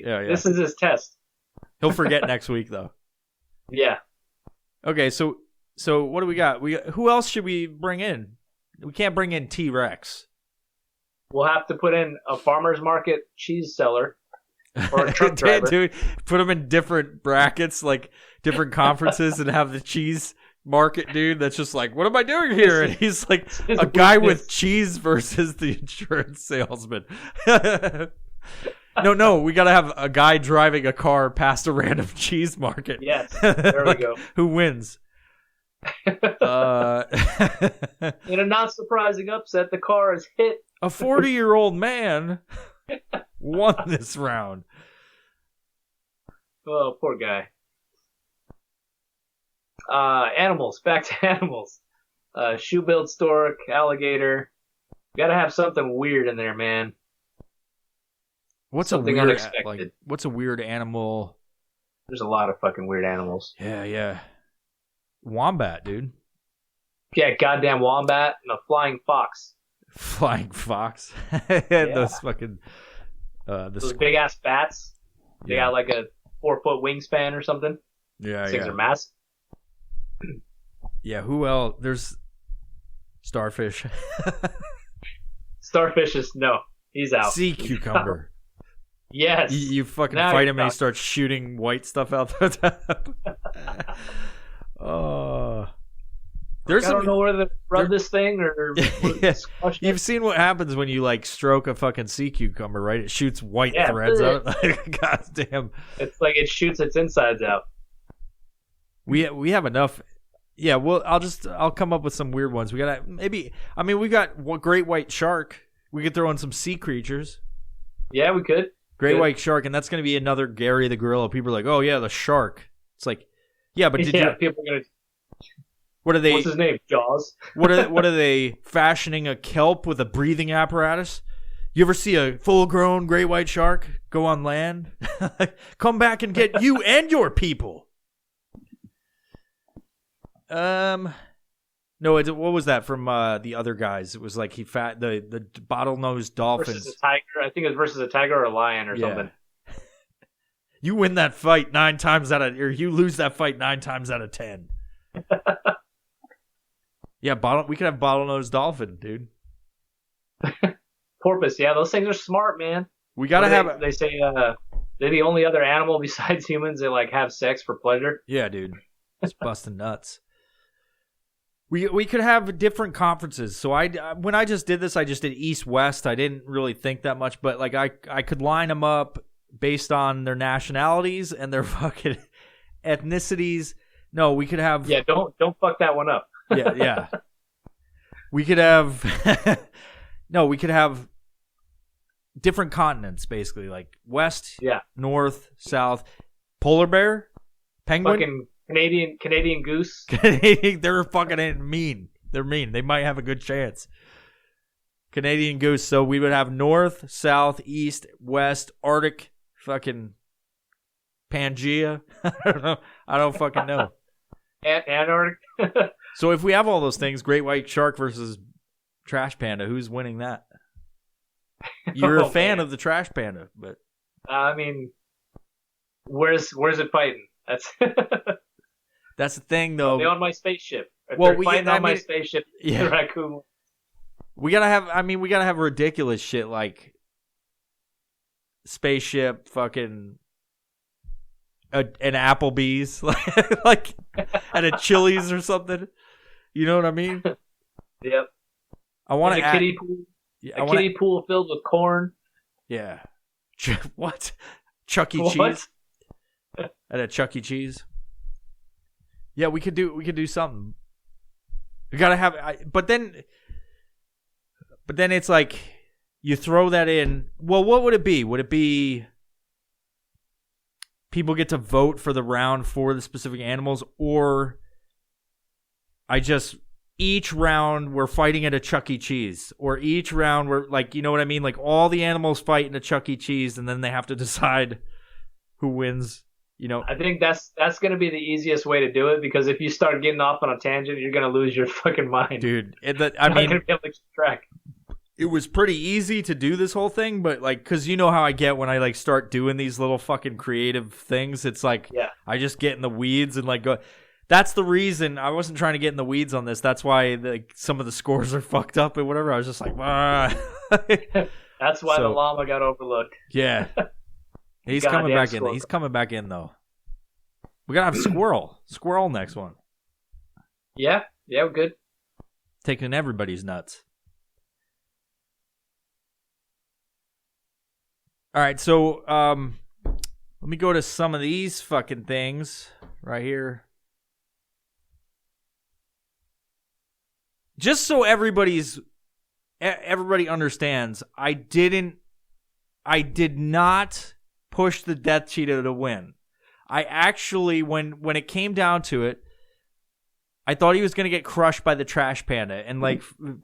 Yeah.
This is his test.
He'll forget next week, though.
Yeah.
Okay, so what do we got? Who else should we bring in? We can't bring in T-Rex.
We'll have to put in a farmer's market cheese seller or a truck driver.
Dude, put them in different brackets, like different conferences, and have the cheese market dude that's just like, what am I doing here? And he's like a guy with cheese versus the insurance salesman. No, we got to have a guy driving a car past a random cheese market.
Yes, there we go.
Who wins? In
a not surprising upset, the car is hit.
A 40-year-old man won this round.
Oh, poor guy. Animals. Back to animals. Shoe-billed stork, alligator. Gotta have something weird in there, man.
What's
something
a weird,
unexpected?
What's a weird animal?
There's a lot of fucking weird animals.
Yeah. Wombat, dude.
Yeah, goddamn wombat and a flying fox.
Flying fox. Those fucking
those big ass bats. They got like a 4-foot wingspan or something.
Yeah,
Things are massive.
Yeah, who else? There's starfish.
Starfish is he's out.
Sea cucumber.
Yes.
You fucking fight him and he starts shooting white stuff out the top. Oh.
I don't know whether to rub this thing or squash it.
You've seen what happens when you like stroke a fucking sea cucumber, right? It shoots white threads out. God damn.
It's like it shoots its insides out.
We have enough. Yeah, well, I'll come up with some weird ones. We got we got great white shark. We could throw in some sea creatures.
Yeah, we could.
Great white shark, and that's going to be another Gary the Gorilla. People are like, "Oh yeah, the shark." It's like, yeah, but
people are gonna.
What are they?
What's his name? Jaws.
What are they fashioning a kelp with a breathing apparatus? You ever see a full-grown great white shark go on land? Come back and get you and your people. No, what was that from the other guys? It was like the bottlenose dolphins.
Versus a tiger. I think it was versus a tiger or a lion or something.
You win that fight 9 times or you lose that fight 9 times out of 10. Yeah, we could have bottlenose dolphin, dude.
Porpoise, yeah, those things are smart, man.
We gotta have.
They say they're the only other animal besides humans that like have sex for pleasure.
Yeah, dude, it's busting nuts. We could have different conferences. So when I just did this, I just did East West. I didn't really think that much, but like I could line them up based on their nationalities and their fucking ethnicities. No, we could have.
Yeah, don't fuck that one up.
Yeah. We could have. No, we could have different continents, basically, like West, North, South, polar bear, penguin,
fucking Canadian goose.
They're fucking mean. They're mean. They might have a good chance. Canadian goose. So we would have North, South, East, West, Arctic, fucking Pangea. I don't know. I don't fucking know.
Antarctic.
So if we have all those things, great white shark versus trash panda, who's winning that? You're a fan of the trash panda, but
I mean, Where's it fighting?
That's the thing, though.
They're on my spaceship. If
Well,
they're fighting on my spaceship,
yeah.
the raccoon.
We gotta have ridiculous shit like spaceship, fucking an Applebee's, like at a Chili's or something. You know what I mean?
Yep.
I want
a kiddie pool.
Yeah,
kiddie pool filled with corn.
Yeah. What? Chuck E.
What?
Cheese? At a Chuck E. Cheese? Yeah, we could do something. We gotta have, but then it's like you throw that in. Well, what would it be? Would it be people get to vote for the round for the specific animals, or each round we're fighting at a Chuck E. Cheese, or each round we're like, you know what I mean? Like all the animals fight in a Chuck E. Cheese, and then they have to decide who wins. You know,
I think that's going to be the easiest way to do it, because if you start getting off on a tangent, you're going to lose your fucking mind,
dude.
You're not going to be able to keep track.
It was pretty easy to do this whole thing, but like, cause you know how I get when I like start doing these little fucking creative things. It's like,
yeah.
I just get in the weeds and like go. That's the reason I wasn't trying to get in the weeds on this. That's why some of the scores are fucked up and whatever. I was just like, ah.
That's why the llama got overlooked.
Yeah. He's coming back in. He's coming back in though. We gotta have Squirrel. Squirrel next one.
Yeah, we're good.
Taking everybody's nuts. All right, so let me go to some of these fucking things right here. Just so everybody understands, I did not push the Death Cheetah to win. I actually, when it came down to it, I thought he was going to get crushed by the Trash Panda. And like,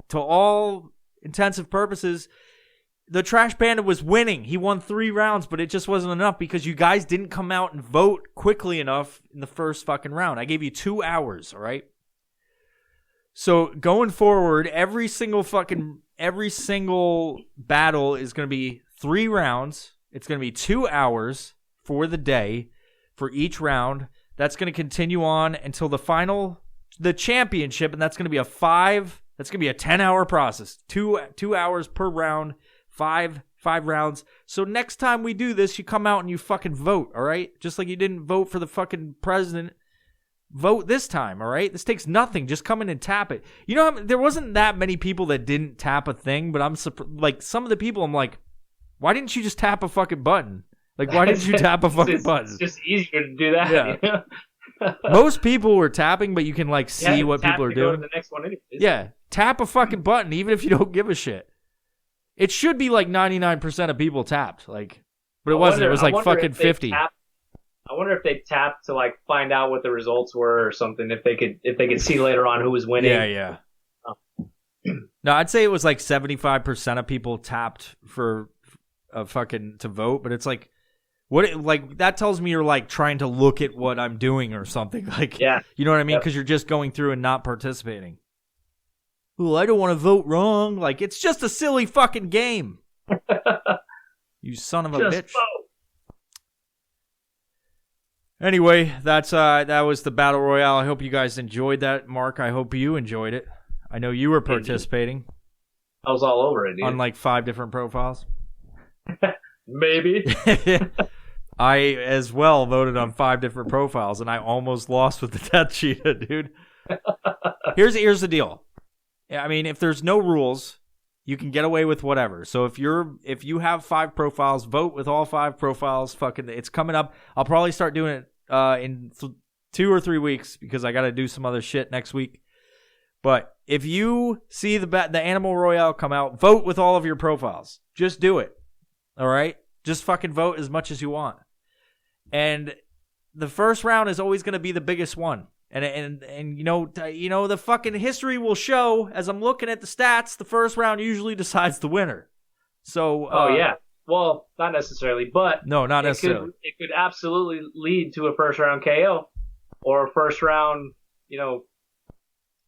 to all intensive purposes, the Trash Panda was winning. He won 3 rounds, but it just wasn't enough because you guys didn't come out and vote quickly enough in the first fucking round. I gave you 2 hours, all right? So going forward, every single battle is going to be 3 rounds. It's going to be 2 hours for the day for each round. That's going to continue on until the championship, and that's going to be a 10-hour process. 2 hours per round, 5 rounds. So next time we do this, you come out and you fucking vote, all right? Just like you didn't vote for the fucking president. Vote this time, all right? This takes nothing. Just come in and tap it. You know, there wasn't that many people that didn't tap a thing, but I'm like, some of the people, I'm like, why didn't you just tap a fucking button? Like, why didn't you tap a fucking button?
It's just easier to do that.
Yeah.
You know?
Most people were tapping, but you can like see what people are doing.
Go to the next one anyways.
Yeah, tap a fucking button, even if you don't give a shit. It should be like 99% of people tapped, like, but it wasn't. It was like fucking 50.
I wonder if they tapped to like find out what the results were or something. If they could see later on who was winning.
Yeah. No, I'd say it was like 75% of people tapped for to vote, but it's like, that tells me you're like trying to look at what I'm doing or something. Like,
yeah,
you know what I mean? Because you're just going through and not participating. Well, I don't want to vote wrong. Like, it's just a silly fucking game. You son of a bitch.
Vote.
Anyway, that was the Battle Royale. I hope you guys enjoyed that. Mark, I hope you enjoyed it. I know you were participating.
I was all over it, dude.
On like 5 different profiles.
Maybe.
I as well voted on 5 different profiles, and I almost lost with the Death Cheetah, dude. Here's the deal. I mean, if there's no rules, you can get away with whatever. So if you have 5 profiles, vote with all 5 profiles. Fucking, it's coming up. I'll probably start doing it in 2 or 3 weeks because I got to do some other shit next week. But if you see the Animal Royale come out, vote with all of your profiles. Just do it. All right? Just fucking vote as much as you want. And the first round is always going to be the biggest one. And you know the fucking history will show, as I'm looking at the stats, the first round usually decides the winner. So
yeah. Well, not necessarily, but
no, not necessarily.
It could absolutely lead to a first round KO or a first round,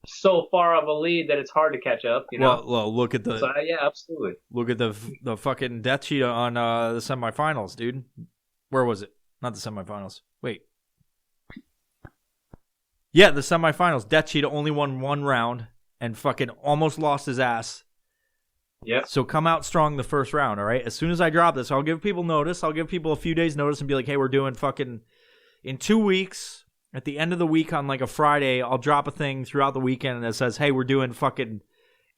so far of a lead that it's hard to catch up.
Well, look at
yeah, absolutely.
Look at the fucking Death Cheetah on the semifinals, dude. Where was it? Not the semifinals. Wait. Yeah, the semifinals. Death Cheetah only won 1 round and fucking almost lost his ass.
Yep.
So come out strong the first round, all right? As soon as I drop this, I'll give people notice. I'll give people a few days notice and be like, hey, we're doing fucking in 2 weeks. At the end of the week on like a Friday, I'll drop a thing throughout the weekend that says, hey, we're doing fucking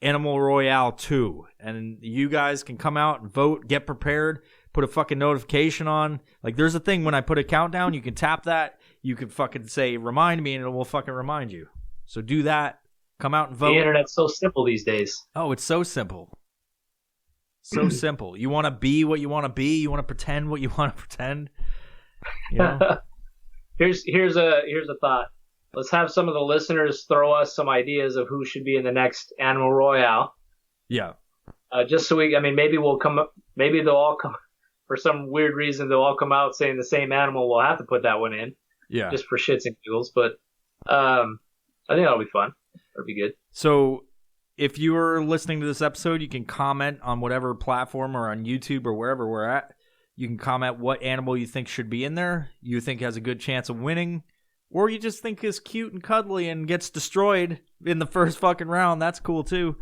Animal Royale 2. And you guys can come out and vote, get prepared, put a fucking notification on. Like there's a thing when I put a countdown, you can tap that. You can fucking say, remind me, and it will fucking remind you. So do that. Come out and vote.
The internet's so simple these days.
Oh, it's so simple. So simple. You want to be what you want to be. You want to pretend what you want to pretend. You know?
Here's a thought. Let's have some of the listeners throw us some ideas of who should be in the next Animal Royale.
Yeah.
Just so maybe we'll come up. Maybe they'll all come. For some weird reason, they'll all come out saying the same animal. We'll have to put that one in.
Yeah.
Just for shits and giggles. But I think that'll be fun. That'll be good.
So if you are listening to this episode, you can comment on whatever platform or on YouTube or wherever we're at. You can comment what animal you think should be in there, you think has a good chance of winning, or you just think is cute and cuddly and gets destroyed in the first fucking round. That's cool too.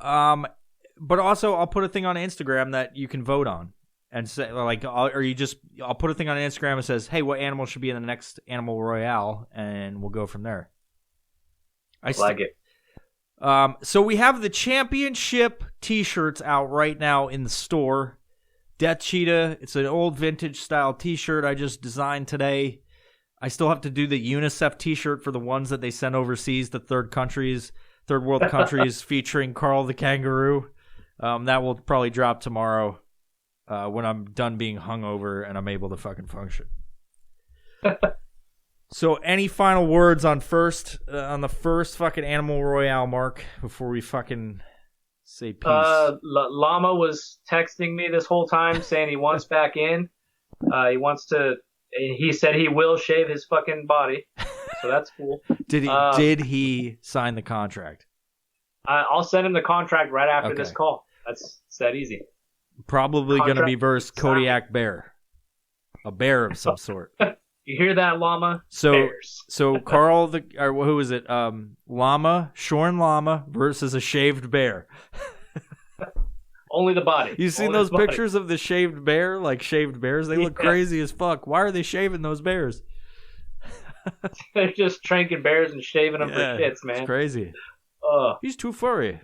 But also, I'll put a thing on Instagram that you can vote on. And say, like, I'll put a thing on Instagram that says, hey, what animal should be in the next Animal Royale? And we'll go from there. I
like it.
So we have the championship t-shirts out right now in the store. Death Cheetah, it's an old vintage style t-shirt I just designed today. I still have to do the UNICEF t-shirt for the ones that they send overseas to third world countries featuring Carl the kangaroo. That will probably drop tomorrow when I'm done being hungover and I'm able to fucking function. So any final words on the first fucking Animal Royale, Mark, before we fucking say peace?
Llama was texting me this whole time saying he wants back in. He said he will shave his fucking body. So that's cool.
Did he sign the contract?
I'll send him the contract right after this call. It's that easy.
Probably going to be versus Kodiak Bear. A bear of some sort.
You hear that, Llama?
So,
Bears.
so Carl, who is it? Llama, Shorn Llama versus a shaved bear.
Only the body.
You seen those pictures of the shaved bear? Like shaved bears? They look crazy as fuck. Why are they shaving those bears?
They're just tranking bears and shaving them for shits, man.
It's crazy. He's too furry.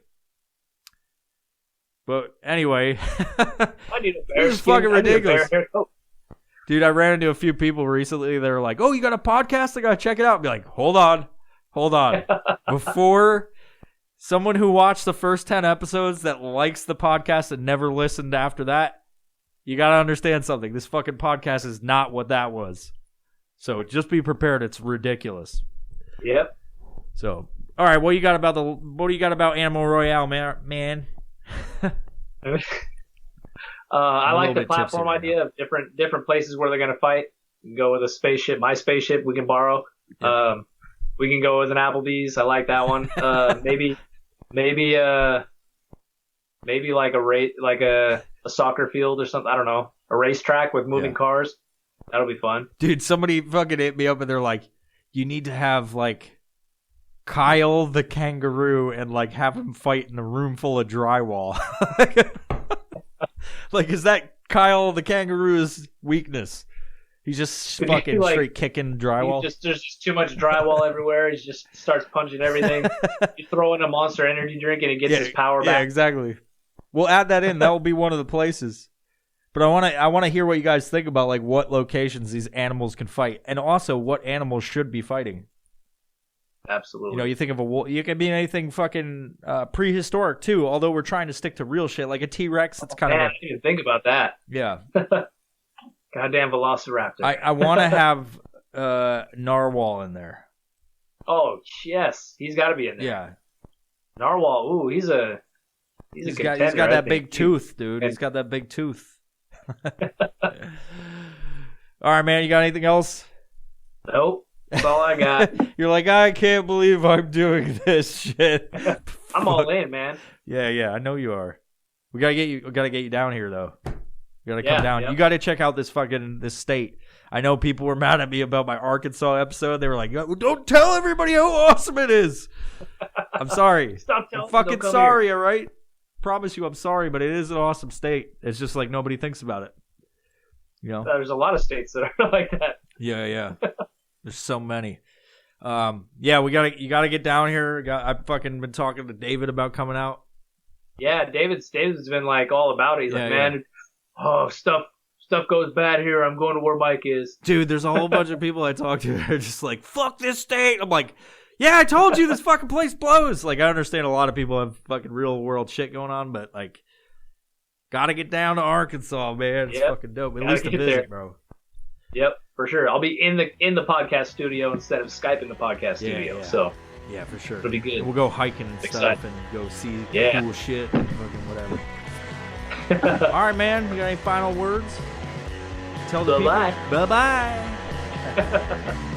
But anyway,
I need a bear.
This is fucking ridiculous. Dude, I ran into a few people recently. They were like, oh, you got a podcast? I got to check it out. I'd be like, hold on. Before someone who watched the first 10 episodes that likes the podcast and never listened after that, you got to understand something. This fucking podcast is not what that was. So just be prepared. It's ridiculous.
Yep.
So, all right, what do you got about Animal Royale, man?
I like the platform idea of different places where they're going to fight. You can go with a spaceship. My spaceship we can borrow. We can go with an Applebee's. I like that one. Maybe like a soccer field or something. I don't know. A racetrack with moving cars. That'll be fun.
Dude, somebody fucking hit me up and they're like, you need to have like Kyle the kangaroo and like have him fight in a room full of drywall. Like, is that Kyle the kangaroo's weakness? He's just fucking straight kicking drywall.
There's just too much drywall everywhere. He just starts punching everything. You throw in a Monster Energy drink and it gets his power back.
Yeah, exactly. We'll add that in. That will be one of the places. But I want to hear what you guys think about like what locations these animals can fight, and also what animals should be fighting.
Absolutely.
You know, you think of a wolf. You can be anything fucking prehistoric too. Although we're trying to stick to real shit, like a T-Rex. It's kind of.
I didn't even think about that.
Yeah.
Goddamn Velociraptor.
I want to have Narwhal in there.
Oh yes, he's got to be in there.
Yeah.
Narwhal. Ooh, he's a contender,
he's got that big tooth, dude. He's got that big tooth. All right, man. You got anything else?
Nope. That's all I got.
You're like, I can't believe I'm doing this shit.
I'm all in, man.
Yeah. I know you are. We gotta get you down here though. You gotta come down. Yep. You gotta check out this state. I know people were mad at me about my Arkansas episode. They were like, don't tell everybody how awesome it is. I'm sorry.
Stop telling
I'm fucking sorry, all right? Promise you I'm sorry, but it is an awesome state. It's just like nobody thinks about it. You know?
There's a lot of states that are like that.
Yeah. There's so many. You gotta get down here. I've fucking been talking to David about coming out.
Yeah, David's been like all about it. He's like, man, stuff goes bad here. I'm going to where Mike is.
Dude, there's a whole bunch of people I talk to that are just like, fuck this state. I'm like, yeah, I told you this fucking place blows. Like, I understand a lot of people have fucking real world shit going on, but like, gotta get down to Arkansas, man. It's fucking dope. At least to visit, there. Bro.
Yep, for sure. I'll be in the podcast studio instead of Skyping the podcast studio. So
yeah, for sure.
It'll be good.
And we'll go hiking and stuff and go see cool shit and fucking whatever. All right, man. You got any final words? Tell the people.
Bye-bye.
Bye-bye.